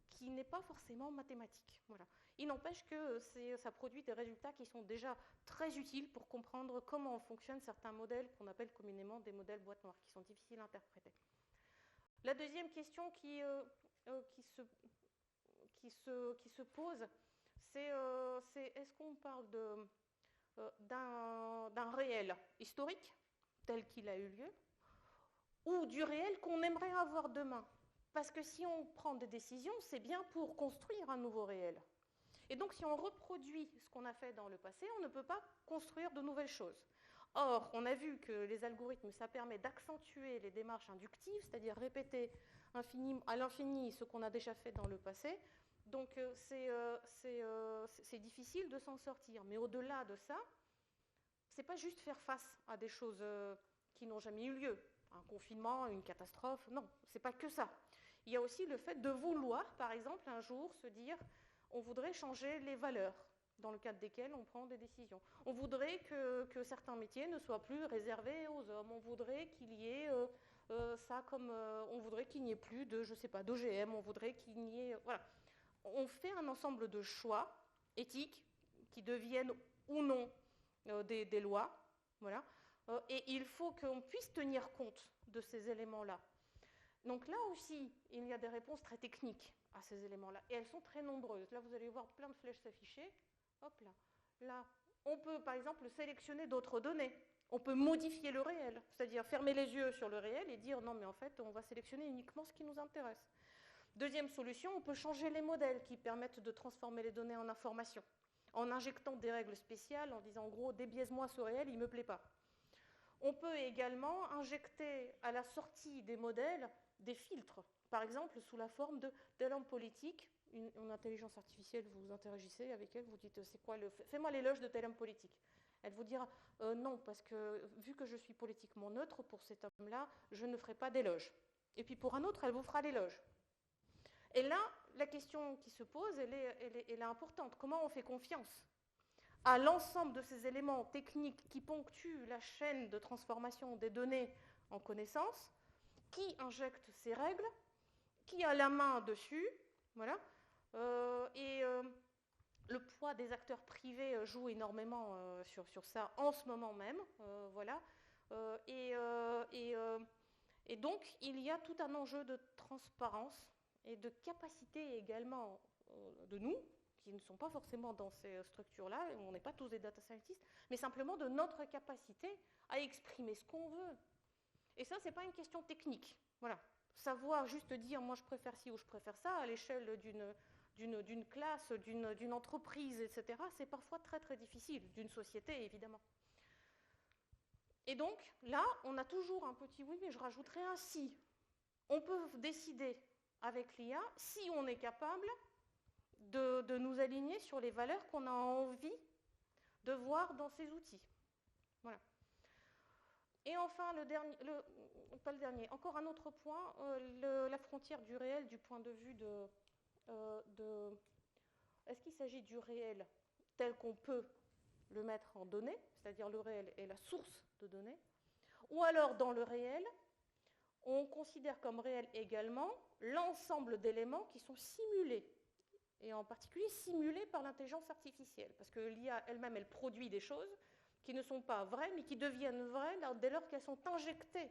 qui n'est pas forcément mathématique. Voilà. Il n'empêche que ça produit des résultats qui sont déjà très utiles pour comprendre comment fonctionnent certains modèles qu'on appelle communément des modèles boîte noire, qui sont difficiles à interpréter. La deuxième question qui se pose, c'est est-ce qu'on parle d'un réel historique, tel qu'il a eu lieu, ou du réel qu'on aimerait avoir demain? Parce que si on prend des décisions, c'est bien pour construire un nouveau réel. Et donc, si on reproduit ce qu'on a fait dans le passé, on ne peut pas construire de nouvelles choses. Or, on a vu que les algorithmes, ça permet d'accentuer les démarches inductives, c'est-à-dire répéter à l'infini ce qu'on a déjà fait dans le passé. Donc, c'est difficile de s'en sortir. Mais au-delà de ça, c'est pas juste faire face à des choses qui n'ont jamais eu lieu. Un confinement, une catastrophe, non, c'est pas que ça. Il y a aussi le fait de vouloir, par exemple, un jour se dire on voudrait changer les valeurs dans le cadre desquelles on prend des décisions. On voudrait que certains métiers ne soient plus réservés aux hommes. On voudrait qu'il y ait on voudrait qu'il n'y ait plus de, je sais pas, d'OGM. On voudrait qu'il n'y ait, voilà. On fait un ensemble de choix éthiques qui deviennent ou non des lois, voilà. Et il faut qu'on puisse tenir compte de ces éléments-là. Donc là aussi, il y a des réponses très techniques à ces éléments-là. Et elles sont très nombreuses. Là, vous allez voir plein de flèches s'afficher. Hop là. Là, on peut, par exemple, sélectionner d'autres données. On peut modifier le réel, c'est-à-dire fermer les yeux sur le réel et dire non, mais en fait, on va sélectionner uniquement ce qui nous intéresse. Deuxième solution, on peut changer les modèles qui permettent de transformer les données en informations, en injectant des règles spéciales, en disant en gros, débiaise-moi ce réel, il ne me plaît pas. On peut également injecter à la sortie des modèles des filtres, par exemple sous la forme de tel homme politique, une intelligence artificielle, vous interagissez avec elle, vous dites c'est quoi fais-moi l'éloge de tel homme politique. Elle vous dira non, parce que vu que je suis politiquement neutre pour cet homme-là, je ne ferai pas d'éloge. Et puis pour un autre, elle vous fera l'éloge. Et là, la question qui se pose, elle est importante. Comment on fait confiance à l'ensemble de ces éléments techniques qui ponctuent la chaîne de transformation des données en connaissances? Qui injecte ces règles? Qui a la main dessus? Voilà. Le poids des acteurs privés joue énormément sur ça en ce moment même. Voilà. Et donc, il y a tout un enjeu de transparence et de capacité également de nous, qui ne sont pas forcément dans ces structures-là, on n'est pas tous des data scientists, mais simplement de notre capacité à exprimer ce qu'on veut. Et ça, ce n'est pas une question technique. Voilà. Savoir juste dire, moi je préfère ci ou je préfère ça, à l'échelle d'une classe, d'une entreprise, etc., c'est parfois très très difficile, d'une société évidemment. Et donc, là, on a toujours un petit oui, mais je rajouterai un si. On peut décider avec l'IA si on est capable de nous aligner sur les valeurs qu'on a envie de voir dans ces outils. Voilà. Et enfin, pas le dernier, encore un autre point, la frontière du réel du point de vue est-ce qu'il s'agit du réel tel qu'on peut le mettre en données, c'est-à-dire le réel est la source de données, ou alors dans le réel, on considère comme réel également l'ensemble d'éléments qui sont simulés, et en particulier simulés par l'intelligence artificielle, parce que l'IA elle-même, elle produit des choses qui ne sont pas vraies, mais qui deviennent vraies dès lors qu'elles sont injectées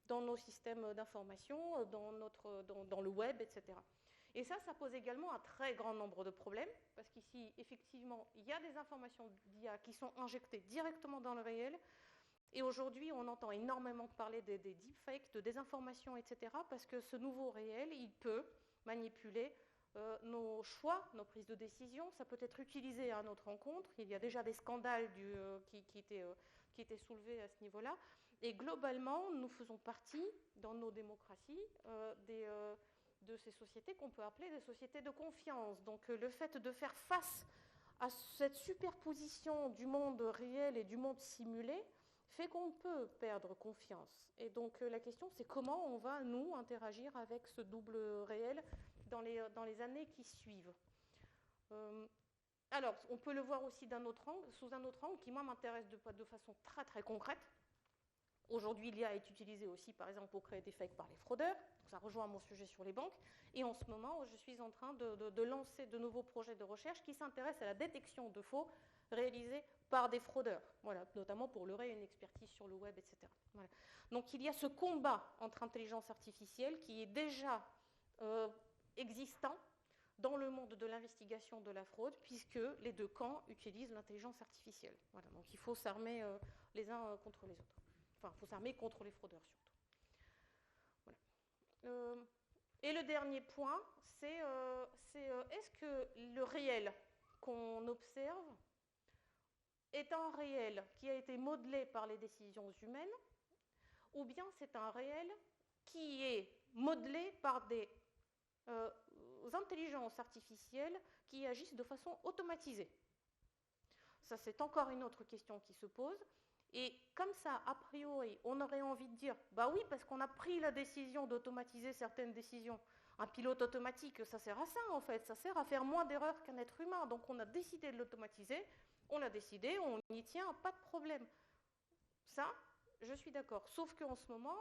dans nos systèmes d'information, dans le web, etc. Et ça pose également un très grand nombre de problèmes, parce qu'ici, effectivement, il y a des informations d'IA qui sont injectées directement dans le réel, et aujourd'hui, on entend énormément parler des deepfakes, de désinformation, etc., parce que ce nouveau réel, il peut manipuler nos choix, nos prises de décision. Ça peut être utilisé à notre encontre. Il y a déjà des scandales qui étaient soulevés à ce niveau-là. Et globalement, nous faisons partie, dans nos démocraties, de ces sociétés qu'on peut appeler des sociétés de confiance. Donc le fait de faire face à cette superposition du monde réel et du monde simulé fait qu'on peut perdre confiance. Et donc la question, c'est comment on va, nous, interagir avec ce double réel dans les années qui suivent. Alors, on peut le voir aussi sous un autre angle qui, moi, m'intéresse de façon très, très concrète. Aujourd'hui, l'IA est utilisée aussi, par exemple, pour créer des fakes par les fraudeurs. Ça rejoint mon sujet sur les banques. Et en ce moment, je suis en train de lancer de nouveaux projets de recherche qui s'intéressent à la détection de faux réalisés par des fraudeurs, voilà, notamment pour leurrer une expertise sur le web, etc. Voilà. Donc, il y a ce combat entre intelligence artificielle qui est déjà existant dans le monde de l'investigation de la fraude, puisque les deux camps utilisent l'intelligence artificielle. Voilà, donc il faut s'armer les uns contre les autres. Enfin, il faut s'armer contre les fraudeurs surtout. Voilà. Et le dernier point, c'est est-ce que le réel qu'on observe est un réel qui a été modelé par les décisions humaines, ou bien c'est un réel qui est modelé par des intelligences artificielles qui agissent de façon automatisée. Ça, c'est encore une autre question qui se pose. Et comme ça, a priori, on aurait envie de dire, bah oui, parce qu'on a pris la décision d'automatiser certaines décisions. Un pilote automatique, ça sert à ça, en fait. Ça sert à faire moins d'erreurs qu'un être humain. Donc, on a décidé de l'automatiser. On l'a décidé, on y tient, pas de problème. Ça, je suis d'accord. Sauf qu'en ce moment,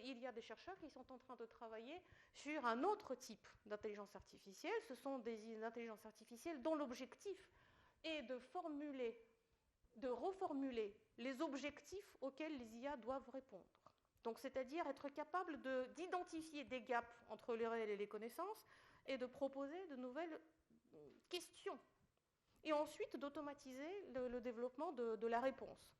il y a des chercheurs qui sont en train de travailler sur un autre type d'intelligence artificielle. Ce sont des intelligences artificielles dont l'objectif est de reformuler les objectifs auxquels les IA doivent répondre. Donc, c'est-à-dire être capable d'identifier des gaps entre le réel et les connaissances et de proposer de nouvelles questions. Et ensuite, d'automatiser le développement de la réponse.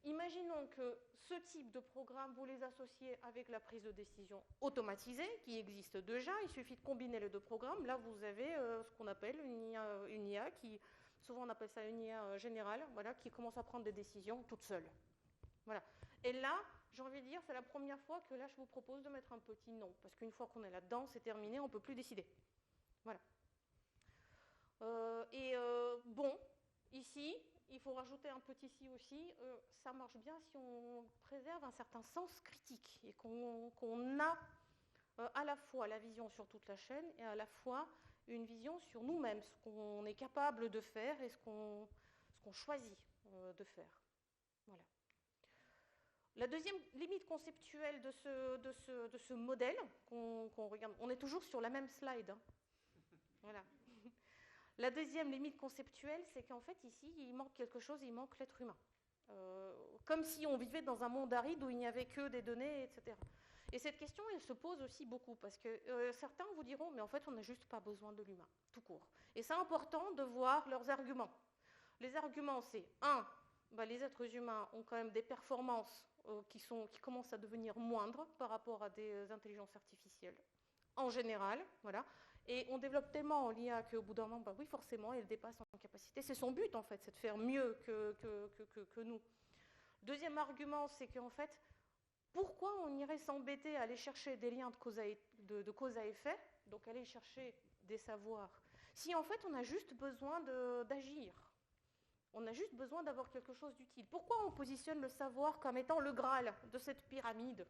Imaginons que ce type de programme, vous les associez avec la prise de décision automatisée, qui existe déjà. Il suffit de combiner les deux programmes. Là, vous avez ce qu'on appelle une IA qui, souvent on appelle ça une IA générale, voilà, qui commence à prendre des décisions toute seule. Voilà. Et là, j'ai envie de dire, c'est la première fois que là, je vous propose de mettre un petit nom. Parce qu'une fois qu'on est là-dedans, c'est terminé, on ne peut plus décider. Voilà. Bon, ici, il faut rajouter un petit ici aussi, ça marche bien si on préserve un certain sens critique et qu'on a à la fois la vision sur toute la chaîne et à la fois une vision sur nous-mêmes, ce qu'on est capable de faire et ce qu'on choisit de faire. Voilà. La deuxième limite conceptuelle de ce modèle qu'on regarde, on est toujours sur la même slide. Hein. Voilà. La deuxième limite conceptuelle, c'est qu'en fait, ici, il manque quelque chose, il manque l'être humain. Comme si on vivait dans un monde aride où il n'y avait que des données, etc. Et cette question, elle se pose aussi beaucoup, parce que certains vous diront, mais en fait, on n'a juste pas besoin de l'humain, tout court. Et c'est important de voir leurs arguments. Les arguments, c'est, les êtres humains ont quand même des performances qui commencent à devenir moindres par rapport à des intelligences artificielles, en général, voilà. Et on développe tellement l'IA qu'au bout d'un moment, oui, forcément, elle dépasse en capacité. C'est son but, en fait, c'est de faire mieux que nous. Deuxième argument, c'est qu'en fait, pourquoi on irait s'embêter à aller chercher des liens de cause à effet, donc aller chercher des savoirs, si en fait, on a juste besoin d'agir. On a juste besoin d'avoir quelque chose d'utile. Pourquoi on positionne le savoir comme étant le Graal de cette pyramide ?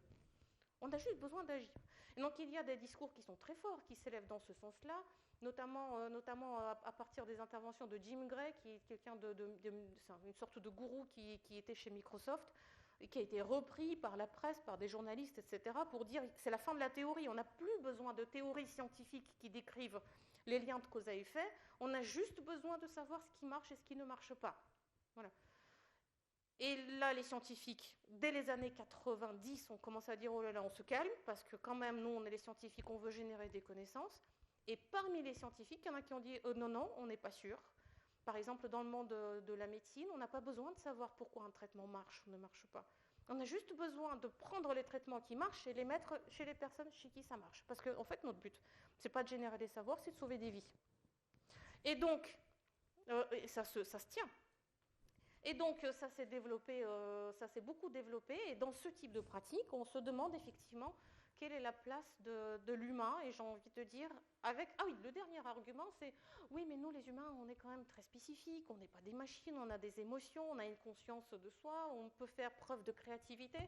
On a juste besoin d'agir. Et donc il y a des discours qui sont très forts, qui s'élèvent dans ce sens-là, notamment à partir des interventions de Jim Gray, qui est quelqu'un une sorte de gourou qui était chez Microsoft, et qui a été repris par la presse, par des journalistes, etc., pour dire que c'est la fin de la théorie. On n'a plus besoin de théories scientifiques qui décrivent les liens de cause à effet. On a juste besoin de savoir ce qui marche et ce qui ne marche pas. Voilà. Et là, les scientifiques, dès les années 90, on commence à dire, oh là là, on se calme, parce que quand même, nous, on est les scientifiques, on veut générer des connaissances. Et parmi les scientifiques, il y en a qui ont dit, non, on n'est pas sûr. Par exemple, dans le monde de la médecine, on n'a pas besoin de savoir pourquoi un traitement marche ou ne marche pas. On a juste besoin de prendre les traitements qui marchent et les mettre chez les personnes chez qui ça marche. Parce qu'en fait, notre but, ce n'est pas de générer des savoirs, c'est de sauver des vies. Et donc, ça se tient. Et donc, ça s'est beaucoup développé. Et dans ce type de pratique, on se demande effectivement quelle est la place de l'humain, et j'ai envie de dire, avec... Ah oui, le dernier argument, c'est, oui, mais nous, les humains, on est quand même très spécifiques, on n'est pas des machines, on a des émotions, on a une conscience de soi, on peut faire preuve de créativité,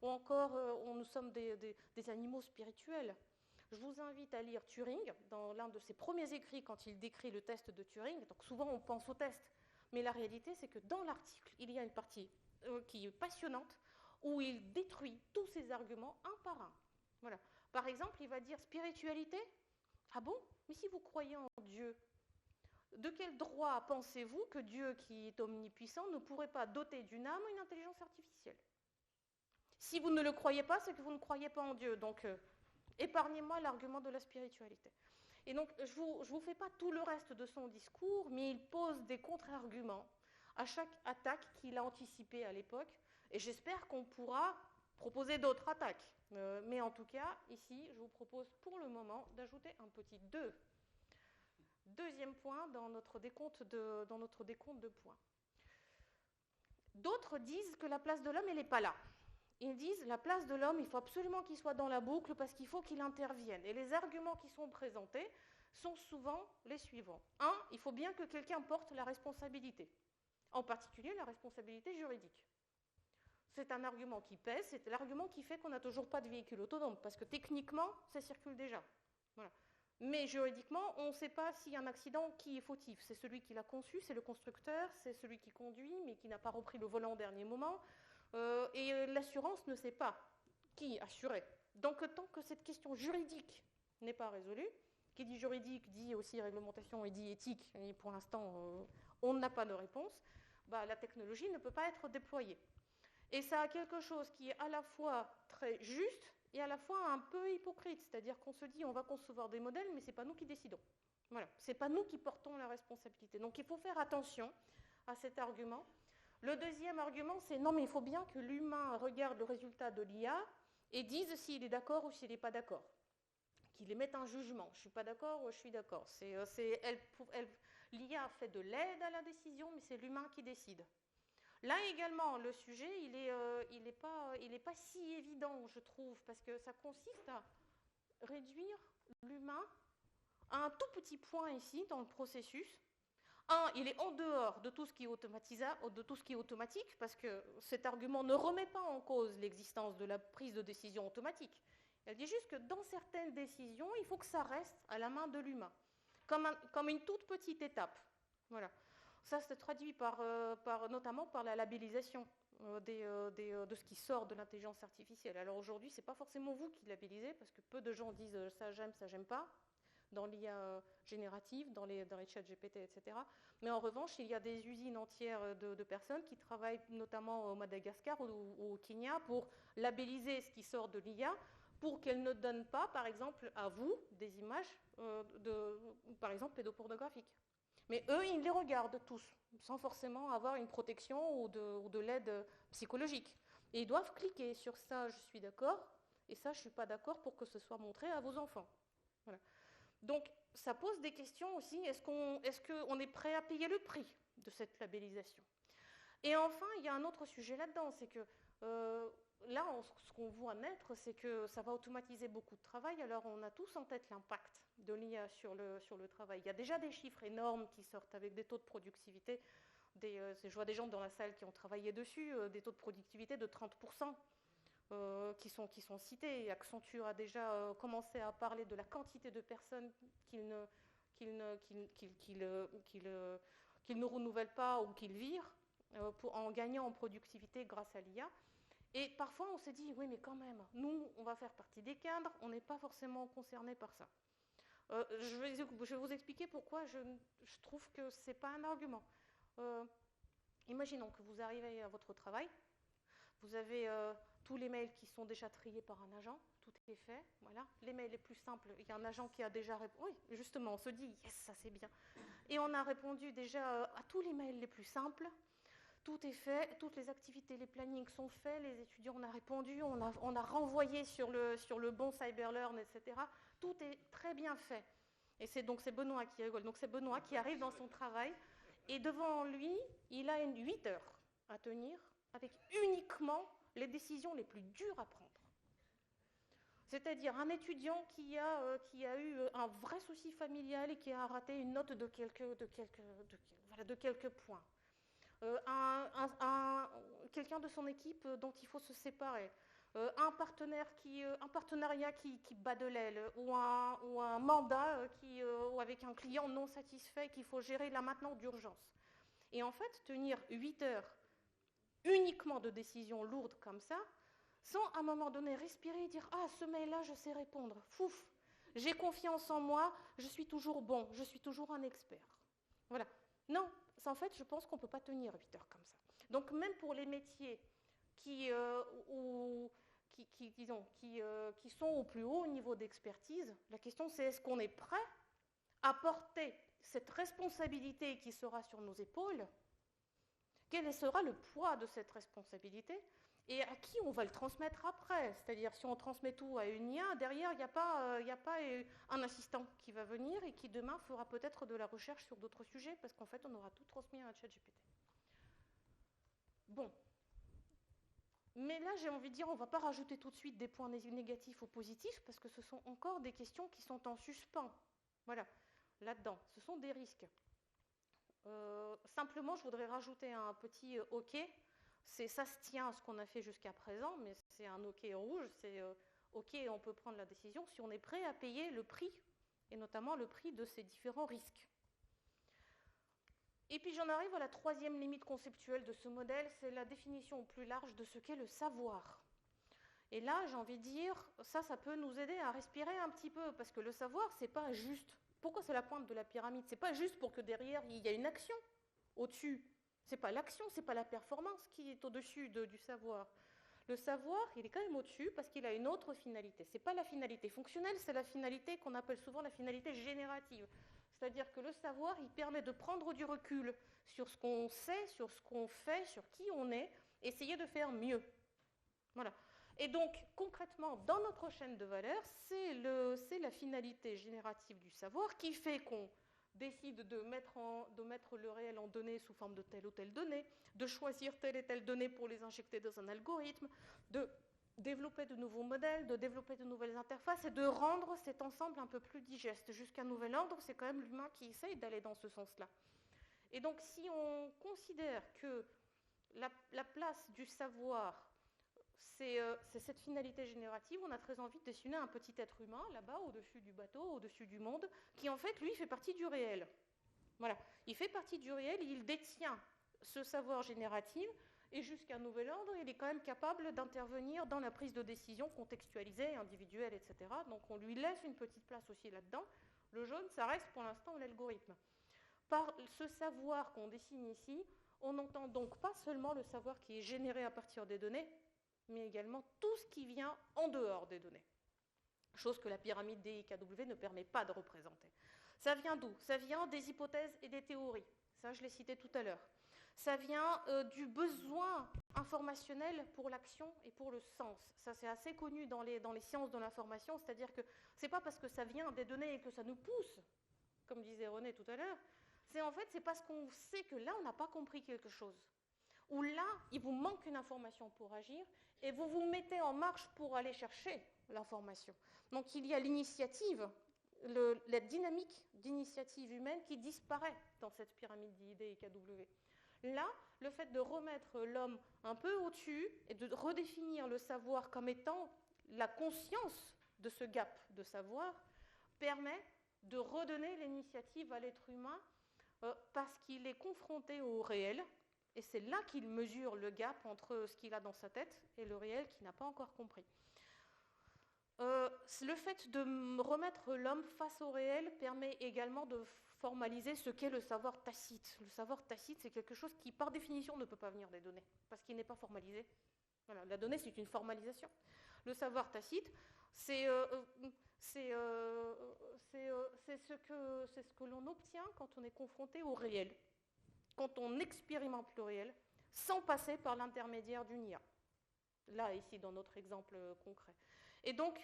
ou encore, nous sommes des animaux spirituels. Je vous invite à lire Turing, dans l'un de ses premiers écrits, quand il décrit le test de Turing. Donc souvent, on pense au test, mais la réalité, c'est que dans l'article, il y a une partie qui est passionnante, où il détruit tous ses arguments un par un. Voilà. Par exemple, il va dire spiritualité. Ah bon? Mais si vous croyez en Dieu, de quel droit pensez-vous que Dieu, qui est omnipuissant, ne pourrait pas doter d'une âme une intelligence artificielle? Si vous ne le croyez pas, c'est que vous ne croyez pas en Dieu. Donc, épargnez-moi l'argument de la spiritualité. Et donc, je vous fais pas tout le reste de son discours, mais il pose des contre-arguments à chaque attaque qu'il a anticipée à l'époque. Et j'espère qu'on pourra proposer d'autres attaques. Mais en tout cas, ici, je vous propose pour le moment d'ajouter un petit 2. Deuxième point dans notre décompte de points. D'autres disent que la place de l'homme, elle n'est pas là. Ils disent la place de l'homme, il faut absolument qu'il soit dans la boucle parce qu'il faut qu'il intervienne. Et les arguments qui sont présentés sont souvent les suivants. 1, il faut bien que quelqu'un porte la responsabilité, en particulier la responsabilité juridique. C'est un argument qui pèse, c'est l'argument qui fait qu'on n'a toujours pas de véhicule autonome, parce que techniquement, ça circule déjà. Voilà. Mais juridiquement, on ne sait pas s'il y a un accident, qui est fautif. C'est celui qui l'a conçu, c'est le constructeur, c'est celui qui conduit, mais qui n'a pas repris le volant au dernier moment. Et l'assurance ne sait pas qui assurait. Donc, tant que cette question juridique n'est pas résolue, qui dit juridique dit aussi réglementation et dit éthique, et pour l'instant, on n'a pas de réponse, la technologie ne peut pas être déployée. Et ça a quelque chose qui est à la fois très juste et à la fois un peu hypocrite, c'est-à-dire qu'on se dit on va concevoir des modèles, mais ce n'est pas nous qui décidons. Voilà, ce n'est pas nous qui portons la responsabilité. Donc il faut faire attention à cet argument. Le deuxième argument, c'est non, mais il faut bien que l'humain regarde le résultat de l'IA et dise s'il est d'accord ou s'il n'est pas d'accord. Qu'il émette un jugement. Je ne suis pas d'accord ou je suis d'accord. L'IA fait de l'aide à la décision, mais c'est l'humain qui décide. Là également, le sujet, il n'est pas si évident, je trouve, parce que ça consiste à réduire l'humain à un tout petit point ici, dans le processus. Il est en dehors de tout ce qui est automatique, parce que cet argument ne remet pas en cause l'existence de la prise de décision automatique. Elle dit juste que dans certaines décisions, il faut que ça reste à la main de l'humain, comme une toute petite étape. Voilà. Ça se traduit notamment par la labellisation de ce qui sort de l'intelligence artificielle. Alors aujourd'hui, ce n'est pas forcément vous qui labellisez, parce que peu de gens disent ça j'aime pas, dans l'IA générative, dans les chats GPT, etc. Mais en revanche, il y a des usines entières de personnes qui travaillent notamment au Madagascar ou au Kenya pour labelliser ce qui sort de l'IA, pour qu'elle ne donne pas, par exemple, à vous, des images, par exemple, pédopornographiques. Mais eux, ils les regardent tous, sans forcément avoir une protection ou de l'aide psychologique. Et ils doivent cliquer sur ça, je suis d'accord, et ça, je ne suis pas d'accord pour que ce soit montré à vos enfants. Voilà. Donc, ça pose des questions aussi. Est-ce qu'on est prêt à payer le prix de cette labellisation? Et enfin, il y a un autre sujet là-dedans, c'est que là, ce qu'on voit naître, c'est que ça va automatiser beaucoup de travail. Alors, on a tous en tête l'impact de l'IA sur le travail. Il y a déjà des chiffres énormes qui sortent avec des taux de productivité. Je vois des gens dans la salle qui ont travaillé dessus, des taux de productivité de 30%. Qui sont cités. Accenture a déjà commencé à parler de la quantité de personnes qu'il ne renouvelle pas ou qu'il vire en gagnant en productivité grâce à l'IA. Et parfois, on s'est dit, oui, mais quand même, nous, on va faire partie des cadres, on n'est pas forcément concernés par ça. Je vais vous expliquer pourquoi je trouve que ce n'est pas un argument. Imaginons que vous arrivez à votre travail, vous avez tous les mails qui sont déjà triés par un agent, tout est fait, voilà. Les mails les plus simples, il y a un agent qui a déjà répondu. Oui, justement, on se dit, yes, ça c'est bien. Et on a répondu déjà à tous les mails les plus simples, tout est fait, toutes les activités, les plannings sont faits, les étudiants, on a répondu, on a renvoyé sur le bon Cyberlearn, etc. Tout est très bien fait. Et c'est Benoît qui rigole. Donc c'est Benoît qui arrive dans son travail, et devant lui, il a 8 heures à tenir, avec uniquement les décisions les plus dures à prendre. C'est-à-dire un étudiant qui a eu un vrai souci familial et qui a raté une note de quelques points. Quelqu'un de son équipe dont il faut se séparer. Un partenariat qui bat de l'aile, ou un mandat ou avec un client non satisfait qu'il faut gérer là maintenant d'urgence. Et en fait, tenir 8 heures uniquement de décisions lourdes comme ça, sans à un moment donné respirer et dire « Ah, ce mail-là, je sais répondre, fouf, j'ai confiance en moi, je suis toujours bon, je suis toujours un expert. » Voilà. Non, en fait, je pense qu'on ne peut pas tenir 8 heures comme ça. Donc même pour les métiers qui sont au plus haut niveau d'expertise, la question c'est est-ce qu'on est prêt à porter cette responsabilité qui sera sur nos épaules? Quel sera le poids de cette responsabilité? Et à qui on va le transmettre après? C'est-à-dire, si on transmet tout à une IA, derrière, il n'y a pas un assistant qui va venir et qui demain fera peut-être de la recherche sur d'autres sujets, parce qu'en fait, on aura tout transmis à un ChatGPT. Bon. Mais là, j'ai envie de dire, on ne va pas rajouter tout de suite des points négatifs ou positifs, parce que ce sont encore des questions qui sont en suspens. Voilà, là-dedans. Ce sont des risques. Simplement, je voudrais rajouter un petit OK. Ça se tient à ce qu'on a fait jusqu'à présent, mais c'est un OK rouge. C'est OK, on peut prendre la décision si on est prêt à payer le prix, et notamment le prix de ces différents risques. Et puis j'en arrive à la troisième limite conceptuelle de ce modèle, c'est la définition au plus large de ce qu'est le savoir. Et là, j'ai envie de dire, ça peut nous aider à respirer un petit peu, parce que le savoir, c'est pas juste. Pourquoi c'est la pointe de la pyramide? C'est pas juste pour que derrière, il y ait une action au-dessus. C'est pas l'action, c'est pas la performance qui est au-dessus du savoir. Le savoir, il est quand même au-dessus parce qu'il a une autre finalité. C'est pas la finalité fonctionnelle, c'est la finalité qu'on appelle souvent la finalité générative. C'est-à-dire que le savoir, il permet de prendre du recul sur ce qu'on sait, sur ce qu'on fait, sur qui on est, essayer de faire mieux. Voilà. Et donc, concrètement, dans notre chaîne de valeur, c'est la finalité générative du savoir qui fait qu'on décide de mettre le réel en données sous forme de telle ou telle donnée, de choisir telle et telle donnée pour les injecter dans un algorithme, de développer de nouveaux modèles, de développer de nouvelles interfaces et de rendre cet ensemble un peu plus digeste. Jusqu'à nouvel ordre, c'est quand même l'humain qui essaye d'aller dans ce sens-là. Et donc, si on considère que la place du savoir, c'est cette finalité générative, on a très envie de dessiner un petit être humain, là-bas, au-dessus du bateau, au-dessus du monde, qui en fait, lui, fait partie du réel. Voilà, il fait partie du réel, il détient ce savoir génératif, et jusqu'à nouvel ordre, il est quand même capable d'intervenir dans la prise de décision contextualisée, individuelle, etc. Donc on lui laisse une petite place aussi là-dedans. Le jaune, ça reste pour l'instant l'algorithme. Par ce savoir qu'on dessine ici, on n'entend donc pas seulement le savoir qui est généré à partir des données, mais également tout ce qui vient en dehors des données. Chose que la pyramide DIKW ne permet pas de représenter. Ça vient d'où? Ça vient des hypothèses et des théories. Ça, je l'ai cité tout à l'heure. Ça vient du besoin informationnel pour l'action et pour le sens. Ça, c'est assez connu dans les sciences de l'information, c'est-à-dire que ce n'est pas parce que ça vient des données et que ça nous pousse, comme disait René tout à l'heure, c'est parce qu'on sait que là, on n'a pas compris quelque chose. Ou là, il vous manque une information pour agir, et vous vous mettez en marche pour aller chercher l'information. Donc il y a l'initiative, la dynamique d'initiative humaine qui disparaît dans cette pyramide d'idées IKW. Là, le fait de remettre l'homme un peu au-dessus et de redéfinir le savoir comme étant la conscience de ce gap de savoir permet de redonner l'initiative à l'être humain parce qu'il est confronté au réel, et c'est là qu'il mesure le gap entre ce qu'il a dans sa tête et le réel qu'il n'a pas encore compris. Le fait de remettre l'homme face au réel permet également de formaliser ce qu'est le savoir tacite. Le savoir tacite, c'est quelque chose qui, par définition, ne peut pas venir des données, parce qu'il n'est pas formalisé. Voilà, la donnée, c'est une formalisation. Le savoir tacite, c'est ce que l'on obtient quand on est confronté au réel, quand on expérimente le réel, sans passer par l'intermédiaire d'une IA. Là, ici, dans notre exemple concret. Et donc,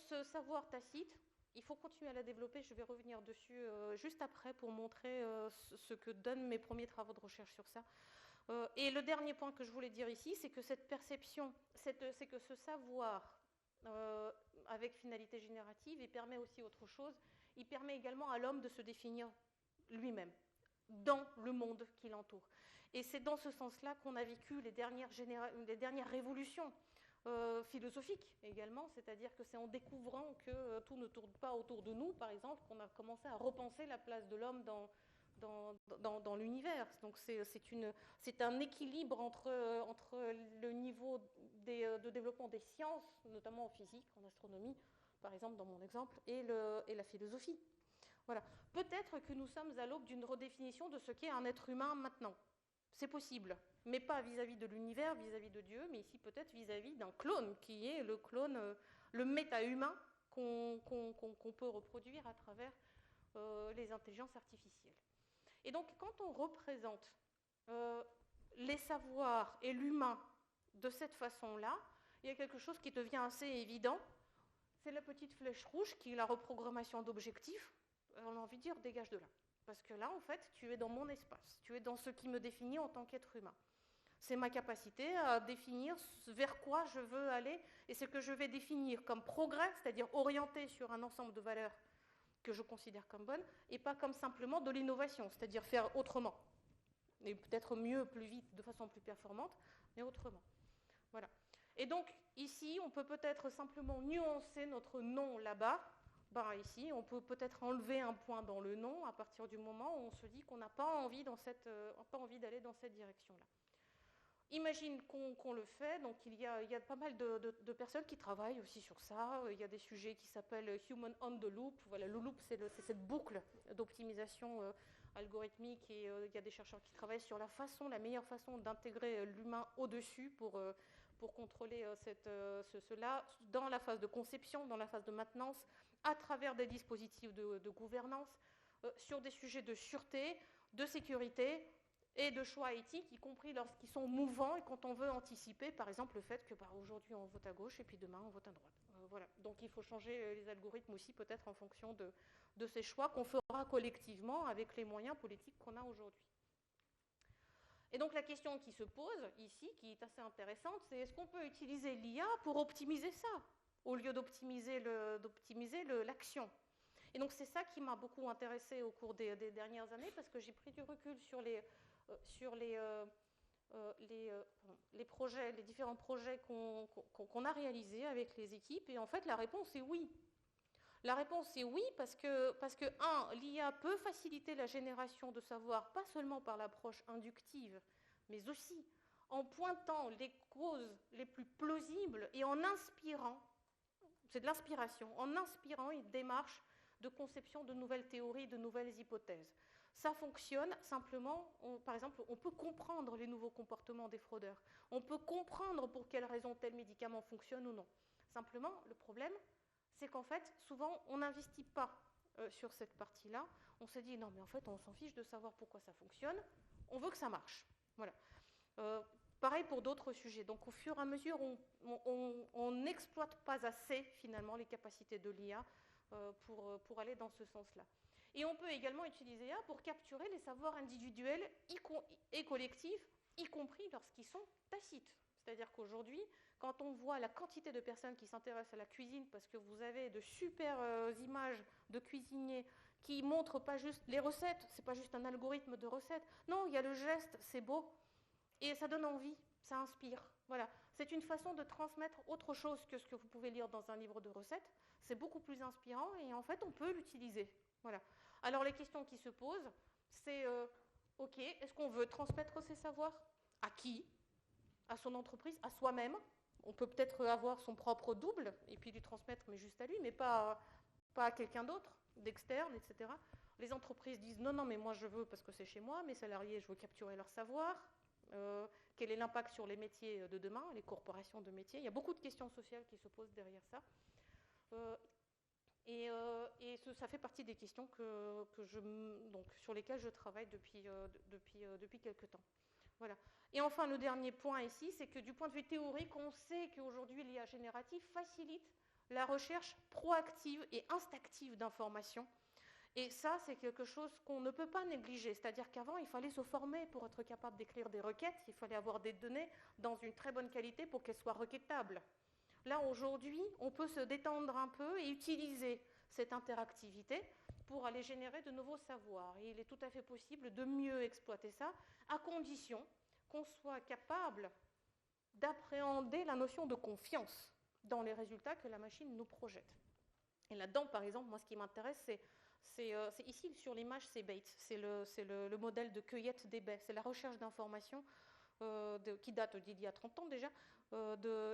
ce savoir tacite, il faut continuer à la développer. Je vais revenir dessus juste après pour montrer ce que donnent mes premiers travaux de recherche sur ça. Et le dernier point que je voulais dire ici, c'est que cette perception, c'est que ce savoir avec finalité générative, il permet aussi autre chose, il permet également à l'homme de se définir lui-même dans le monde qui l'entoure. Et c'est dans ce sens-là qu'on a vécu les dernières révolutions philosophiques également, c'est-à-dire que c'est en découvrant que tout ne tourne pas autour de nous, par exemple, qu'on a commencé à repenser la place de l'homme dans l'univers. Donc c'est un équilibre entre le niveau de développement des sciences, notamment en physique, en astronomie, par exemple dans mon exemple, et la philosophie. Voilà. Peut-être que nous sommes à l'aube d'une redéfinition de ce qu'est un être humain maintenant. C'est possible, mais pas vis-à-vis de l'univers, vis-à-vis de Dieu, mais ici peut-être vis-à-vis d'un clone, qui est le clone, le méta-humain qu'on peut reproduire à travers les intelligences artificielles. Et donc, quand on représente les savoirs et l'humain de cette façon-là, il y a quelque chose qui devient assez évident. C'est la petite flèche rouge qui est la reprogrammation d'objectifs. On a envie de dire, dégage de là. Parce que là, en fait, tu es dans mon espace. Tu es dans ce qui me définit en tant qu'être humain. C'est ma capacité à définir vers quoi je veux aller et ce que je vais définir comme progrès, c'est-à-dire orienté sur un ensemble de valeurs que je considère comme bonnes, et pas comme simplement de l'innovation, c'est-à-dire faire autrement. Et peut-être mieux, plus vite, de façon plus performante, mais autrement. Voilà. Et donc, ici, on peut peut-être simplement nuancer notre nom là-bas. Ici, on peut peut-être enlever un point dans le nom à partir du moment où on se dit qu'on n'a pas envie d'aller dans cette direction-là. Imagine qu'on le fait, donc il y a pas mal de personnes qui travaillent aussi sur ça. Il y a des sujets qui s'appellent Human on the Loop. Voilà, le loop, c'est cette boucle d'optimisation algorithmique, et il y a des chercheurs qui travaillent sur la meilleure façon d'intégrer l'humain au-dessus pour contrôler cela dans la phase de conception, dans la phase de maintenance, à travers des dispositifs de gouvernance, sur des sujets de sûreté, de sécurité et de choix éthiques, y compris lorsqu'ils sont mouvants et quand on veut anticiper, par exemple, le fait que aujourd'hui on vote à gauche et puis demain on vote à droite. Voilà. Donc il faut changer les algorithmes aussi, peut-être en fonction de ces choix qu'on fera collectivement avec les moyens politiques qu'on a aujourd'hui. Et donc la question qui se pose ici, qui est assez intéressante, c'est est-ce qu'on peut utiliser l'IA pour optimiser ça, au lieu d'optimiser l'action. Et donc c'est ça qui m'a beaucoup intéressée au cours des dernières années, parce que j'ai pris du recul sur les projets, les différents projets qu'on a réalisés avec les équipes, et en fait la réponse est oui. La réponse est oui, parce que l'IA peut faciliter la génération de savoir, pas seulement par l'approche inductive, mais aussi en pointant les causes les plus plausibles et en inspirant, c'est de l'inspiration, en inspirant une démarche de conception de nouvelles théories, de nouvelles hypothèses. Ça fonctionne simplement, par exemple, on peut comprendre les nouveaux comportements des fraudeurs. On peut comprendre pour quelles raisons tel médicament fonctionne ou non. Simplement, le problème, c'est qu'en fait, souvent, on n'investit pas sur cette partie-là. On se dit, non, mais en fait, on s'en fiche de savoir pourquoi ça fonctionne. On veut que ça marche. Voilà. Pareil pour d'autres sujets. Donc, au fur et à mesure, on n'exploite pas assez, finalement, les capacités de l'IA pour aller dans ce sens-là. Et on peut également utiliser l'IA pour capturer les savoirs individuels et collectifs, y compris lorsqu'ils sont tacites. C'est-à-dire qu'aujourd'hui, quand on voit la quantité de personnes qui s'intéressent à la cuisine, parce que vous avez de super images de cuisiniers qui montrent pas juste les recettes, c'est pas juste un algorithme de recettes. Non, il y a le geste, c'est beau, et ça donne envie, ça inspire. Voilà. C'est une façon de transmettre autre chose que ce que vous pouvez lire dans un livre de recettes. C'est beaucoup plus inspirant, et en fait, on peut l'utiliser. Voilà. Alors, les questions qui se posent, c'est OK, est-ce qu'on veut transmettre ces savoirs? À qui? À son entreprise? À soi-même? On peut peut-être avoir son propre double et puis lui transmettre, mais juste à lui, mais pas à quelqu'un d'autre, d'externe, etc. Les entreprises disent non, mais moi je veux parce que c'est chez moi, mes salariés, je veux capturer leur savoir. Quel est l'impact sur les métiers de demain, les corporations de métiers? Il y a beaucoup de questions sociales qui se posent derrière ça. Et ça fait partie des questions sur lesquelles je travaille depuis quelques temps. Voilà. Et enfin, le dernier point ici, c'est que du point de vue théorique, on sait qu'aujourd'hui, l'IA générative facilite la recherche proactive et instinctive d'informations. Et ça, c'est quelque chose qu'on ne peut pas négliger. C'est-à-dire qu'avant, il fallait se former pour être capable d'écrire des requêtes. Il fallait avoir des données dans une très bonne qualité pour qu'elles soient requêtables. Là, aujourd'hui, on peut se détendre un peu et utiliser cette interactivité pour aller générer de nouveaux savoirs. Et il est tout à fait possible de mieux exploiter ça, à condition qu'on soit capable d'appréhender la notion de confiance dans les résultats que la machine nous projette. Et là-dedans, par exemple, moi, ce qui m'intéresse, c'est ici, sur l'image, c'est Bates. C'est le modèle de cueillette des baies. C'est la recherche d'informations qui date d'il y a 30 ans déjà,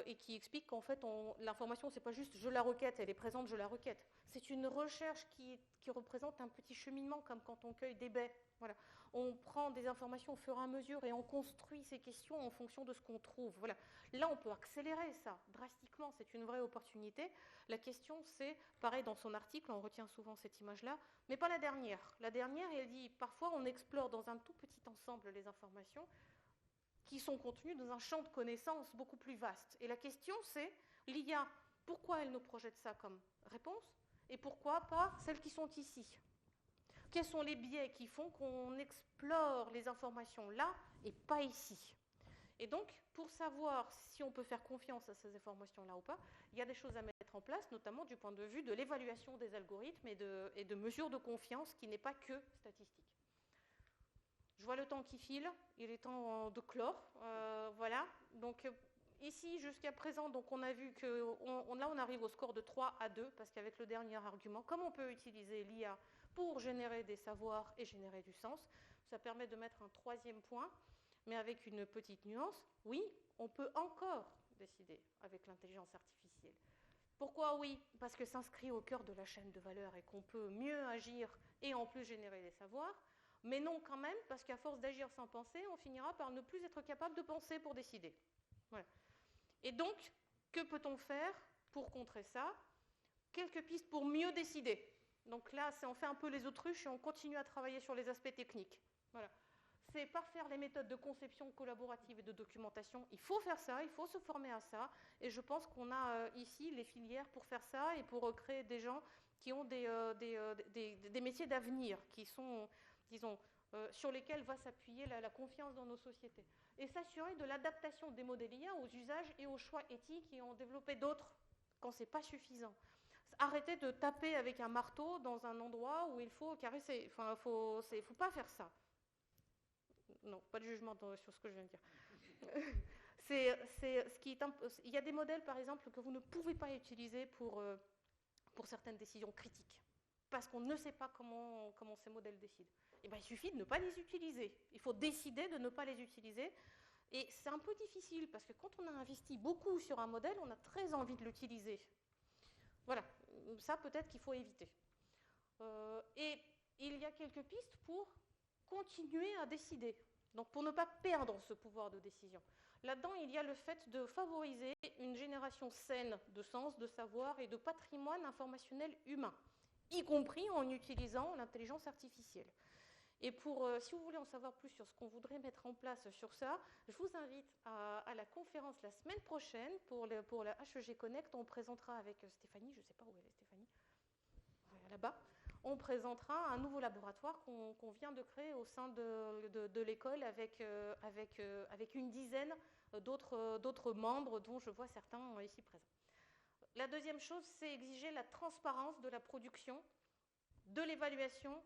et qui explique qu'en fait, l'information, c'est pas juste je la requête, elle est présente, je la requête. C'est une recherche qui représente un petit cheminement, comme quand on cueille des baies. Voilà. On prend des informations au fur et à mesure et on construit ces questions en fonction de ce qu'on trouve. Voilà. Là, on peut accélérer ça drastiquement, c'est une vraie opportunité. La question, c'est, pareil dans son article, on retient souvent cette image-là, mais pas la dernière. La dernière, elle dit, parfois on explore dans un tout petit ensemble les informations qui sont contenues dans un champ de connaissances beaucoup plus vaste. Et la question, c'est, l'IA, pourquoi elle nous projette ça comme réponse et pourquoi pas celles qui sont ici? Quels sont les biais qui font qu'on explore les informations là et pas ici? Et donc, pour savoir si on peut faire confiance à ces informations-là ou pas, il y a des choses à mettre en place, notamment du point de vue de l'évaluation des algorithmes et de mesures de confiance qui n'est pas que statistique. Je vois le temps qui file, il est temps de clore. Voilà. Donc, ici, jusqu'à présent, donc on a vu que là, on arrive au score de 3 à 2, parce qu'avec le dernier argument, comme on peut utiliser l'IA pour générer des savoirs et générer du sens, ça permet de mettre un troisième point, mais avec une petite nuance. Oui, on peut encore décider avec l'intelligence artificielle. Pourquoi oui? Parce que s'inscrit au cœur de la chaîne de valeur et qu'on peut mieux agir et en plus générer des savoirs. Mais non quand même, parce qu'à force d'agir sans penser, on finira par ne plus être capable de penser pour décider. Voilà. Et donc, que peut-on faire pour contrer ça? Quelques pistes pour mieux décider. Donc là, on fait un peu les autruches et on continue à travailler sur les aspects techniques. Voilà. C'est parfaire les méthodes de conception collaborative et de documentation. Il faut faire ça, il faut se former à ça. Et je pense qu'on a ici les filières pour faire ça et pour créer des gens qui ont des métiers d'avenir, qui sont, disons, sur lesquels va s'appuyer la confiance dans nos sociétés. Et s'assurer de l'adaptation des modèles IA aux usages et aux choix éthiques et en développer d'autres quand ce n'est pas suffisant. Arrêter de taper avec un marteau dans un endroit où il faut caresser. Enfin, faut pas faire ça. Non, pas de jugement sur ce que je viens de dire. Il y a des modèles, par exemple, que vous ne pouvez pas utiliser pour certaines décisions critiques, parce qu'on ne sait pas comment ces modèles décident. Et ben, il suffit de ne pas les utiliser. Il faut décider de ne pas les utiliser. Et c'est un peu difficile, parce que quand on a investi beaucoup sur un modèle, on a très envie de l'utiliser. Voilà, ça peut-être qu'il faut éviter. Et il y a quelques pistes pour continuer à décider, donc pour ne pas perdre ce pouvoir de décision. Là-dedans, il y a le fait de favoriser une génération saine de sens, de savoir et de patrimoine informationnel humain, y compris en utilisant l'intelligence artificielle. Et si vous voulez en savoir plus sur ce qu'on voudrait mettre en place sur ça, je vous invite à la conférence la semaine prochaine pour la HEG Connect. On présentera avec Stéphanie, je ne sais pas où elle est Stéphanie, là-bas, on présentera un nouveau laboratoire qu'on vient de créer au sein de l'école avec une dizaine d'autres membres dont je vois certains ici présents. La deuxième chose, c'est exiger la transparence de la production, de l'évaluation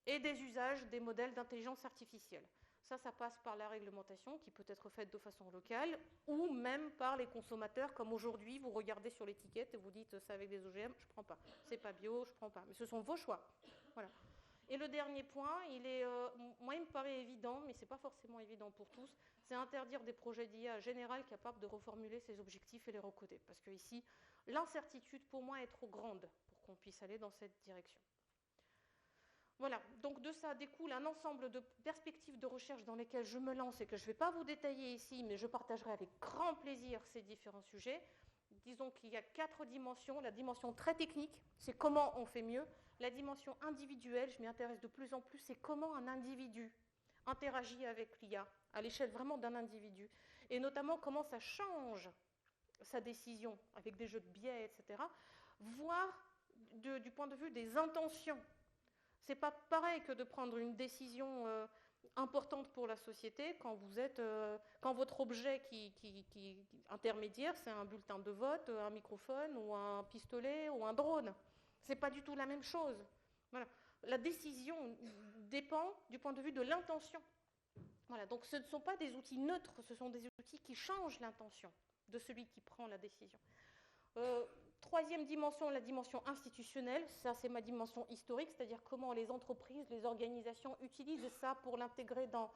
et des usages des modèles d'intelligence artificielle. Ça passe par la réglementation qui peut être faite de façon locale ou même par les consommateurs, comme aujourd'hui, vous regardez sur l'étiquette et vous dites c'est avec des OGM, je ne prends pas. C'est pas bio, je ne prends pas. Mais ce sont vos choix. Voilà. Et le dernier point, moi il me paraît évident, mais ce n'est pas forcément évident pour tous, c'est interdire des projets d'IA général capables de reformuler ces objectifs et les recoder. Parce que ici, l'incertitude pour moi est trop grande pour qu'on puisse aller dans cette direction. Voilà, donc de ça découle un ensemble de perspectives de recherche dans lesquelles je me lance et que je ne vais pas vous détailler ici, mais je partagerai avec grand plaisir ces différents sujets. Disons qu'il y a 4 dimensions. La dimension très technique, c'est comment on fait mieux. La dimension individuelle, je m'y intéresse de plus en plus, c'est comment un individu interagit avec l'IA, à l'échelle vraiment d'un individu. Et notamment comment ça change sa décision avec des jeux de biais, etc. Voire du point de vue des intentions. C'est pas pareil que de prendre une décision importante pour la société quand votre objet qui intermédiaire, c'est un bulletin de vote, un microphone ou un pistolet ou un drone. C'est pas du tout la même chose. Voilà. La décision dépend du point de vue de l'intention. Voilà. Donc ce ne sont pas des outils neutres, ce sont des outils qui changent l'intention de celui qui prend la décision. Troisième dimension, la dimension institutionnelle. Ça, c'est ma dimension historique, c'est-à-dire comment les entreprises, les organisations utilisent ça pour l'intégrer dans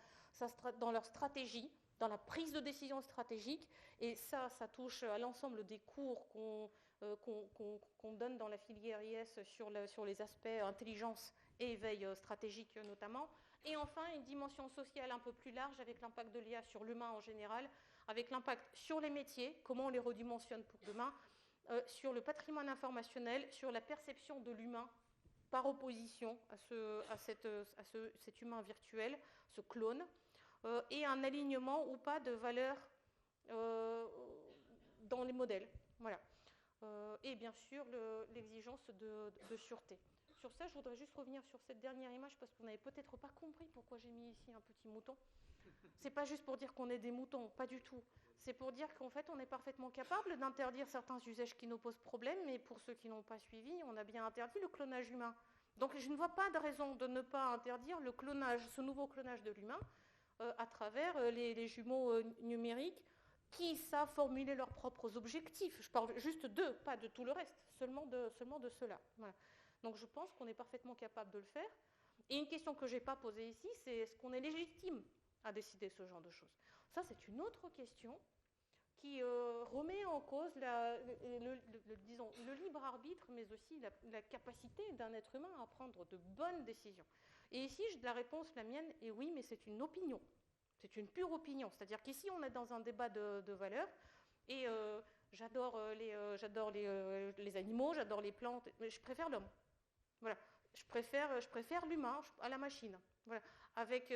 leur stratégie, dans la prise de décision stratégique. Et ça touche à l'ensemble des cours qu'on donne dans la filière IS sur les aspects intelligence et éveil stratégique notamment. Et enfin, une dimension sociale un peu plus large avec l'impact de l'IA sur l'humain en général, avec l'impact sur les métiers, comment on les redimensionne pour demain, sur le patrimoine informationnel, sur la perception de l'humain par opposition à cet humain virtuel, ce clone, et un alignement ou pas de valeurs dans les modèles. Voilà. Et bien sûr, l'exigence de sûreté. Sur ça, je voudrais juste revenir sur cette dernière image parce que vous n'avez peut-être pas compris pourquoi j'ai mis ici un petit mouton. C'est pas juste pour dire qu'on est des moutons, pas du tout. C'est pour dire qu'en fait, on est parfaitement capable d'interdire certains usages qui nous posent problème, mais pour ceux qui n'ont pas suivi, on a bien interdit le clonage humain. Donc je ne vois pas de raison de ne pas interdire le clonage, ce nouveau clonage de l'humain, à travers les jumeaux numériques qui savent formuler leurs propres objectifs. Je parle juste d'eux, pas de tout le reste, seulement de cela. Voilà. Donc je pense qu'on est parfaitement capable de le faire. Et une question que je n'ai pas posée ici, c'est est-ce qu'on est légitime à décider ce genre de choses? Ça, c'est une autre question qui remet en cause le libre arbitre, mais aussi la capacité d'un être humain à prendre de bonnes décisions. Et ici, la réponse, la mienne, est oui, mais c'est une opinion. C'est une pure opinion. C'est-à-dire qu'ici, on est dans un débat de valeurs, et j'adore les animaux, j'adore les plantes, mais je préfère l'homme. Voilà. Je préfère l'humain à la machine. Voilà.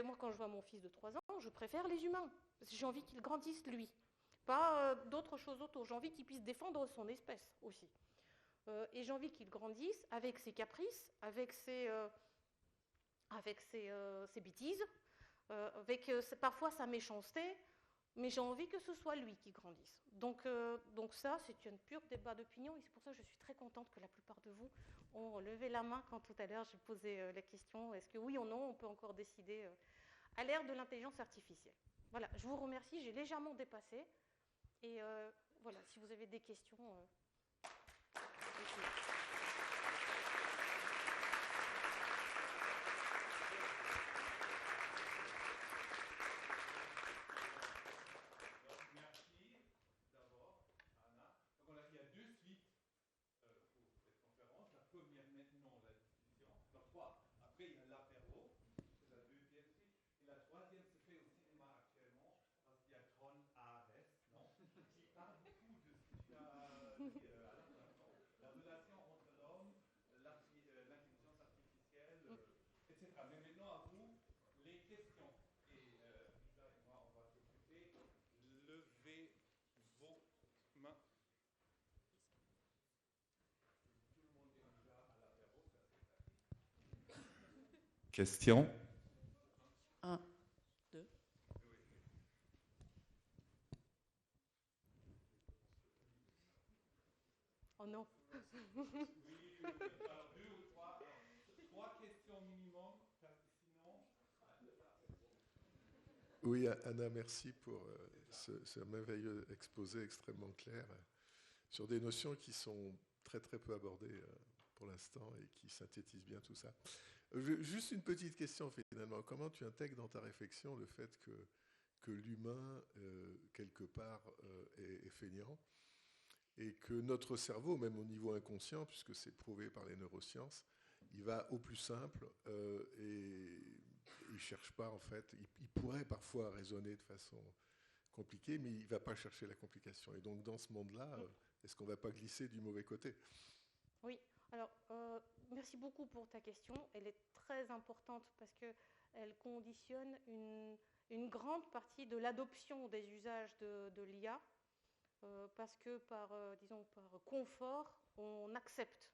Moi, quand je vois mon fils de 3 ans, je préfère les humains. Parce que j'ai envie qu'il grandisse, lui. Pas d'autres choses autour. J'ai envie qu'il puisse défendre son espèce aussi. Et j'ai envie qu'il grandisse avec ses caprices, avec ses bêtises, avec parfois sa méchanceté, mais j'ai envie que ce soit lui qui grandisse. Donc ça, c'est un pur débat d'opinion, et c'est pour ça que je suis très contente que la plupart de vous ont levé la main quand tout à l'heure j'ai posé la question, est-ce que oui ou non, on peut encore décider à l'ère de l'intelligence artificielle. Voilà, je vous remercie, j'ai légèrement dépassé, et voilà, si vous avez des questions... Question? 1, 2. Oh non. Alors 2 ou 3. 3 questions minimum, parce que sinon... Oui, Anna, merci pour ce merveilleux exposé extrêmement clair sur des notions qui sont très très peu abordées pour l'instant et qui synthétisent bien tout ça. Juste une petite question finalement. Comment tu intègres dans ta réflexion le fait que l'humain, quelque part, est feignant et que notre cerveau, même au niveau inconscient, puisque c'est prouvé par les neurosciences, il va au plus simple et il ne cherche pas en fait. Il pourrait parfois raisonner de façon compliquée, mais il ne va pas chercher la complication. Et donc dans ce monde-là, est-ce qu'on ne va pas glisser du mauvais côté? Oui, alors merci beaucoup pour ta question. Elle est très importante parce qu'elle conditionne une grande partie de l'adoption des usages de l'IA, parce que par confort, on accepte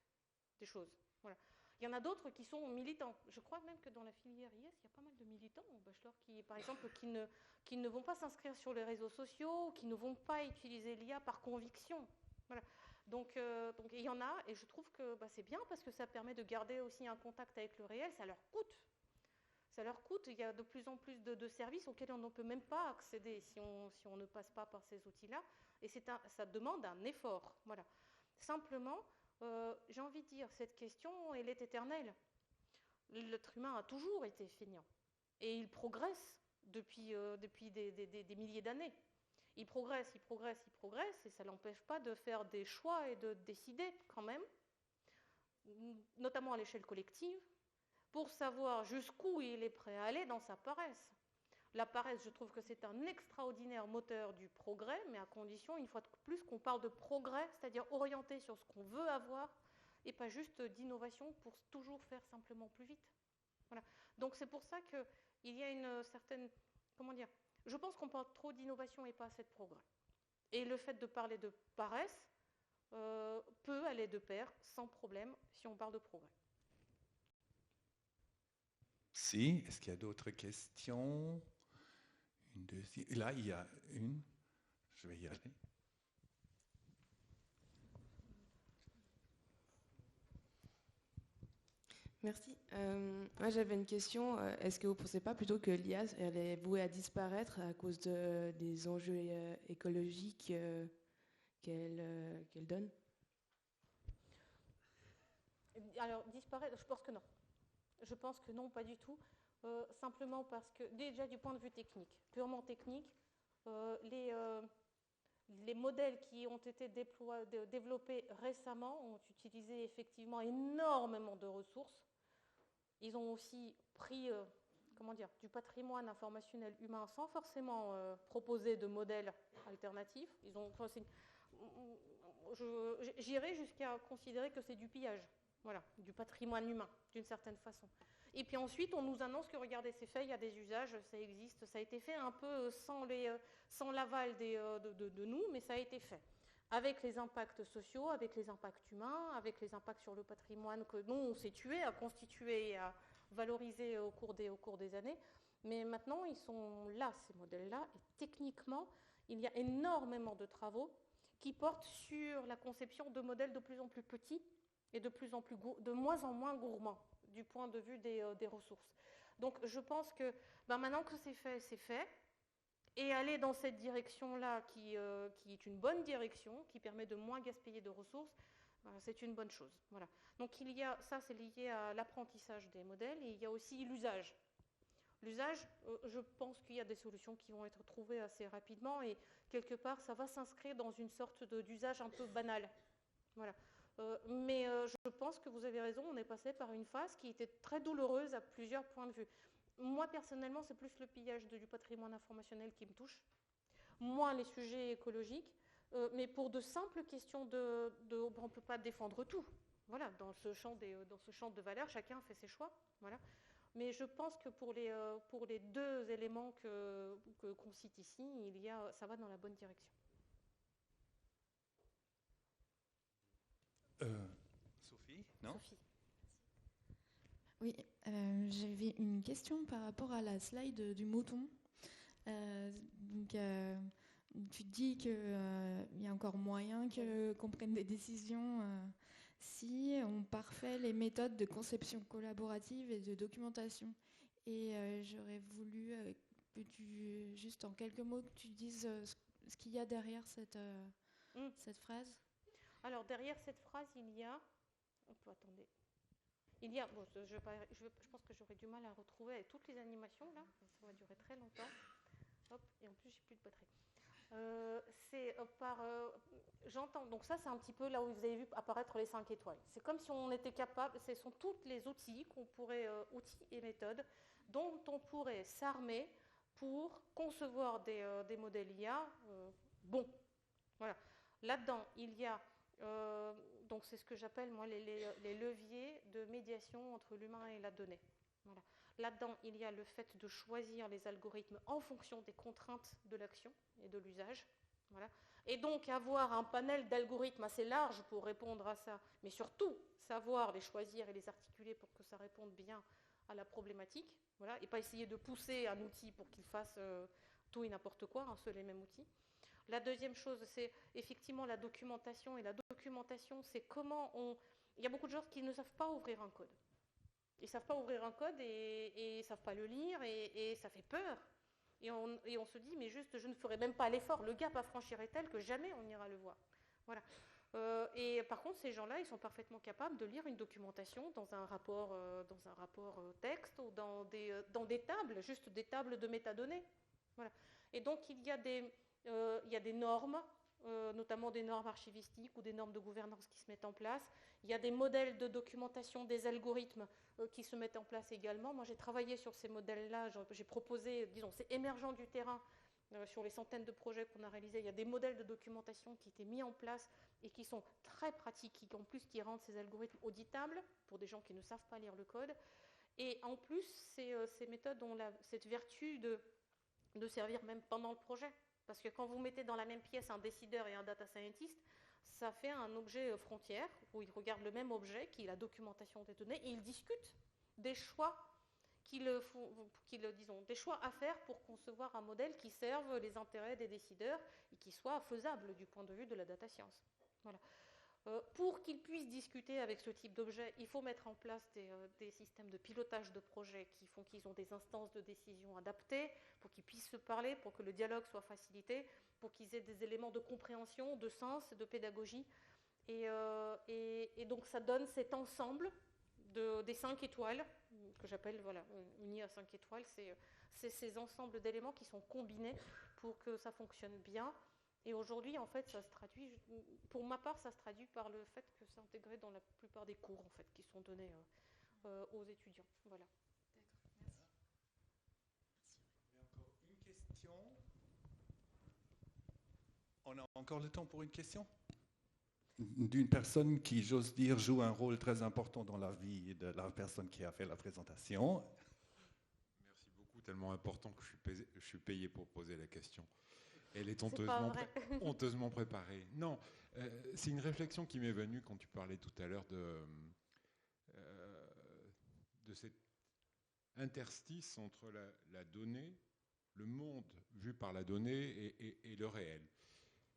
des choses. Voilà. Il y en a d'autres qui sont militants. Je crois même que dans la filière IS, il y a pas mal de militants au bachelor qui, par exemple, qui ne vont pas s'inscrire sur les réseaux sociaux, qui ne vont pas utiliser l'IA par conviction. Voilà. Donc il y en a, et je trouve que c'est bien parce que ça permet de garder aussi un contact avec le réel. Ça leur coûte. Ça leur coûte. Il y a de plus en plus de services auxquels on ne peut même pas accéder si on ne passe pas par ces outils-là. Et ça demande un effort. Voilà. Simplement, j'ai envie de dire, cette question, elle est éternelle. L'être humain a toujours été feignant. Et il progresse depuis des milliers d'années. Il progresse, et ça ne l'empêche pas de faire des choix et de décider quand même, notamment à l'échelle collective, pour savoir jusqu'où il est prêt à aller dans sa paresse. La paresse, je trouve que c'est un extraordinaire moteur du progrès, mais à condition, une fois de plus, qu'on parle de progrès, c'est-à-dire orienté sur ce qu'on veut avoir, et pas juste d'innovation pour toujours faire simplement plus vite. Voilà. Donc c'est pour ça qu'il y a une certaine... Comment dire ? Je pense qu'on parle trop d'innovation et pas assez de progrès. Et le fait de parler de paresse peut aller de pair, sans problème, si on parle de progrès. Si, est-ce qu'il y a d'autres questions? Là, il y a une. Je vais y aller. Merci. Moi, j'avais une question. Est-ce que vous ne pensez pas plutôt que l'IA elle est vouée à disparaître à cause des enjeux écologiques qu'elle donne? Alors, disparaître, je pense que non. Je pense que non, pas du tout. Simplement parce que, déjà du point de vue technique, purement technique, les modèles qui ont été développés récemment ont utilisé effectivement énormément de ressources. Ils ont aussi pris du patrimoine informationnel humain sans forcément proposer de modèles alternatifs. J'irais jusqu'à considérer que c'est du pillage, voilà, du patrimoine humain, d'une certaine façon. Et puis ensuite, on nous annonce que, regardez, c'est fait, il y a des usages, ça existe, ça a été fait un peu sans l'aval de nous, mais ça a été fait. Avec les impacts sociaux, avec les impacts humains, avec les impacts sur le patrimoine que nous, on s'est tué à constituer et à valoriser au cours des années. Mais maintenant, ils sont là, ces modèles-là, et techniquement, il y a énormément de travaux qui portent sur la conception de modèles de plus en plus petits et de moins en moins gourmands du point de vue des ressources. Donc je pense que maintenant que c'est fait, et aller dans cette direction-là qui est une bonne direction, qui permet de moins gaspiller de ressources, c'est une bonne chose. Voilà. Donc ça c'est lié à l'apprentissage des modèles, et il y a aussi l'usage. L'usage, je pense qu'il y a des solutions qui vont être trouvées assez rapidement, et quelque part ça va s'inscrire dans une sorte d'usage un peu banal. Voilà. Mais je pense que vous avez raison, on est passé par une phase qui était très douloureuse à plusieurs points de vue. Moi, personnellement, c'est plus le pillage du patrimoine informationnel qui me touche, moins les sujets écologiques, mais pour de simples questions on ne peut pas défendre tout. Voilà, dans ce champ de valeurs, chacun fait ses choix. Voilà. Mais je pense que pour les deux éléments qu'on cite ici, ça va dans la bonne direction. Sophie, non ? Sophie. Oui, j'avais une question par rapport à la slide du mouton. Tu dis qu'il y a encore moyen qu'on prenne des décisions si on parfait les méthodes de conception collaborative et de documentation. Et j'aurais voulu que juste en quelques mots, que tu dises ce qu'il y a derrière cette phrase. Alors, derrière cette phrase, il y a... attendez. Il y a... Bon, je pense que j'aurais du mal à retrouver avec toutes les animations, là. Ça va durer très longtemps. Hop, et en plus, j'ai plus de batterie. J'entends. Donc ça, c'est un petit peu là où vous avez vu apparaître les 5 étoiles. C'est comme si on était capable... Ce sont tous les outils outils et méthodes dont on pourrait s'armer pour concevoir des modèles IA bons. Voilà. Là-dedans, il y a... donc c'est ce que j'appelle moi les leviers de médiation entre l'humain et la donnée. Voilà. Là-dedans, il y a le fait de choisir les algorithmes en fonction des contraintes de l'action et de l'usage. Voilà. Et donc avoir un panel d'algorithmes assez large pour répondre à ça, mais surtout savoir les choisir et les articuler pour que ça réponde bien à la problématique, voilà, et pas essayer de pousser un outil pour qu'il fasse tout et n'importe quoi, un seul et même outil. La deuxième chose, c'est effectivement la documentation. Et la documentation, c'est comment on... Il y a beaucoup de gens qui ne savent pas ouvrir un code. Ils ne savent pas ouvrir un code et ils ne savent pas le lire et ça fait peur. Et on se dit, mais juste, je ne ferai même pas l'effort. Le gap à franchir est tel que jamais on ira le voir. Voilà. Et par contre, ces gens-là, ils sont parfaitement capables de lire une documentation dans un rapport texte ou dans des tables, juste des tables de métadonnées. Voilà. Et donc, il y a des normes, notamment des normes archivistiques ou des normes de gouvernance qui se mettent en place. Il y a des modèles de documentation des algorithmes qui se mettent en place également. Moi, j'ai travaillé sur ces modèles-là. J'ai proposé, disons, c'est émergent du terrain. Sur les centaines de projets qu'on a réalisés, il y a des modèles de documentation qui étaient mis en place et qui sont très pratiques, en plus qui rendent ces algorithmes auditables pour des gens qui ne savent pas lire le code. Et en plus, ces méthodes ont cette vertu de servir même pendant le projet. Parce que quand vous mettez dans la même pièce un décideur et un data scientist, ça fait un objet frontière où ils regardent le même objet, qui est la documentation des données, et ils discutent des choix des choix à faire pour concevoir un modèle qui serve les intérêts des décideurs et qui soit faisable du point de vue de la data science. Voilà. Pour qu'ils puissent discuter avec ce type d'objet, il faut mettre en place des systèmes de pilotage de projet qui font qu'ils ont des instances de décision adaptées, pour qu'ils puissent se parler, pour que le dialogue soit facilité, pour qu'ils aient des éléments de compréhension, de sens, de pédagogie. Et donc ça donne cet ensemble des 5 étoiles, que j'appelle uni à 5 étoiles, c'est ces ensembles d'éléments qui sont combinés pour que ça fonctionne bien. Et aujourd'hui, en fait, ça se traduit, pour ma part, ça se traduit par le fait que c'est intégré dans la plupart des cours, en fait, qui sont donnés aux étudiants. Voilà. D'accord, merci. Il y a encore une question. On a encore le temps pour une question d'une personne qui, j'ose dire, joue un rôle très important dans la vie de la personne qui a fait la présentation. Merci beaucoup, tellement important que je suis payé pour poser la question. Elle est honteusement préparée. Non, c'est une réflexion qui m'est venue quand tu parlais tout à l'heure de cet interstice entre la donnée, le monde vu par la donnée et le réel.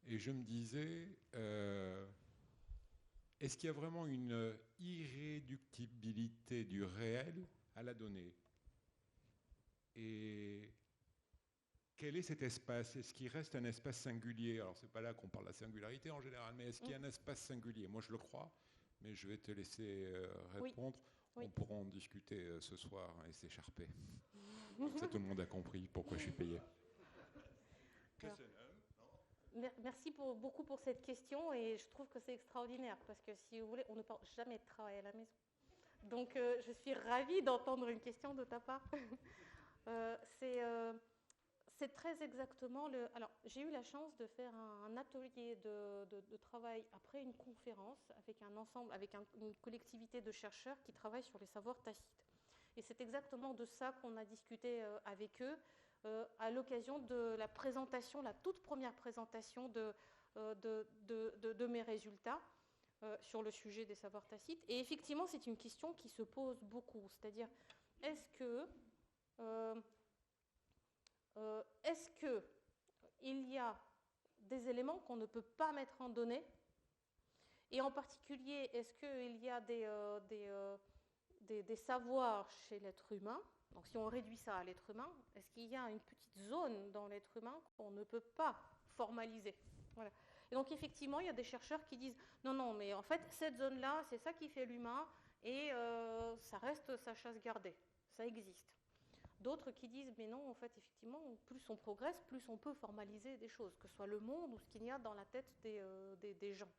Et je me disais, est-ce qu'il y a vraiment une irréductibilité du réel à la donnée ? Et quel est cet espace ? Est-ce qu'il reste un espace singulier ? Alors, ce n'est pas là qu'on parle de la singularité en général, mais est-ce qu'il y a un espace singulier ? Moi, je le crois, mais je vais te laisser répondre. Oui. On pourra en discuter ce soir et s'écharper. Comme ça, tout le monde a compris pourquoi je suis payé. Merci beaucoup pour cette question, et je trouve que c'est extraordinaire, parce que si vous voulez, on ne parle jamais de travail à la maison. Donc, je suis ravie d'entendre une question de ta part. C'est très exactement Alors, j'ai eu la chance de faire un atelier de travail après une conférence avec une collectivité de chercheurs qui travaillent sur les savoirs tacites. Et c'est exactement de ça qu'on a discuté avec eux à l'occasion de la présentation, la toute première présentation de mes résultats sur le sujet des savoirs tacites. Et effectivement, c'est une question qui se pose beaucoup. C'est-à-dire, est-ce qu'il y a des éléments qu'on ne peut pas mettre en données ? Et en particulier, est-ce qu'il y a des savoirs chez l'être humain ? Donc si on réduit ça à l'être humain, est-ce qu'il y a une petite zone dans l'être humain qu'on ne peut pas formaliser ? Voilà. Et donc effectivement, il y a des chercheurs qui disent non, mais en fait, cette zone-là, c'est ça qui fait l'humain, et ça reste sa chasse gardée, ça existe. D'autres qui disent mais non, en fait, effectivement, plus on progresse, plus on peut formaliser des choses, que ce soit le monde ou ce qu'il y a dans la tête des gens.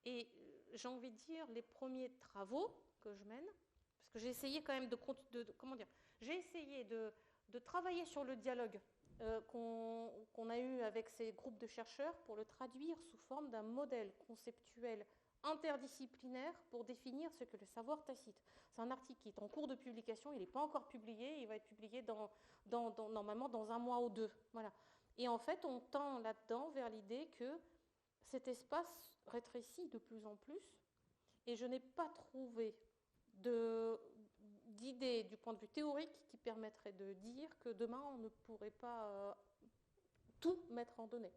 Et j'ai envie de dire, les premiers travaux que je mène, parce que j'ai essayé quand même j'ai essayé de travailler sur le dialogue qu'on a eu avec ces groupes de chercheurs pour le traduire sous forme d'un modèle conceptuel interdisciplinaire pour définir ce que le savoir tacite. C'est un article qui est en cours de publication, il n'est pas encore publié, il va être publié normalement dans 1 mois ou 2. Voilà. Et en fait, on tend là-dedans vers l'idée que cet espace rétrécit de plus en plus, et je n'ai pas trouvé d'idée du point de vue théorique qui permettrait de dire que demain, on ne pourrait pas tout mettre en données.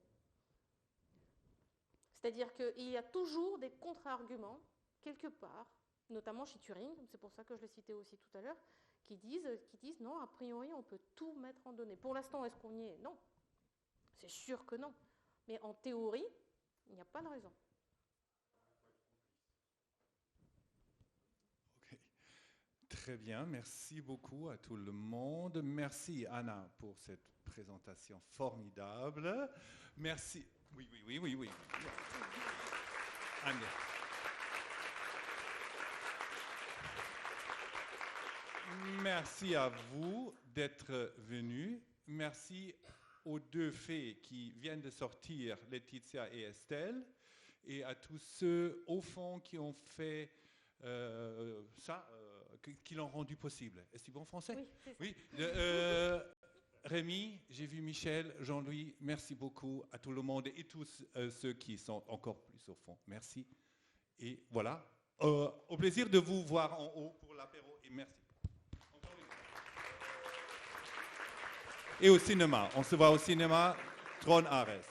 C'est-à-dire qu'il y a toujours des contre-arguments, quelque part, notamment chez Turing, c'est pour ça que je l'ai cité aussi tout à l'heure, qui disent non, a priori, on peut tout mettre en données. Pour l'instant, est-ce qu'on y est? Non. C'est sûr que non. Mais en théorie, il n'y a pas de raison. Okay. Très bien, merci beaucoup à tout le monde. Merci Anna pour cette présentation formidable. Merci. Oui. Anna. Merci à vous d'être venus. Merci aux deux filles qui viennent de sortir, Laetitia et Estelle, et à tous ceux au fond qui ont fait qui l'ont rendu possible. Est-ce que c'est bon français? Oui. Rémi, j'ai vu Michel, Jean-Louis, merci beaucoup à tout le monde et tous ceux qui sont encore plus au fond. Merci. Et voilà, au plaisir de vous voir en haut pour l'apéro et merci. Et au cinéma, on se voit au cinéma, Tron Ares.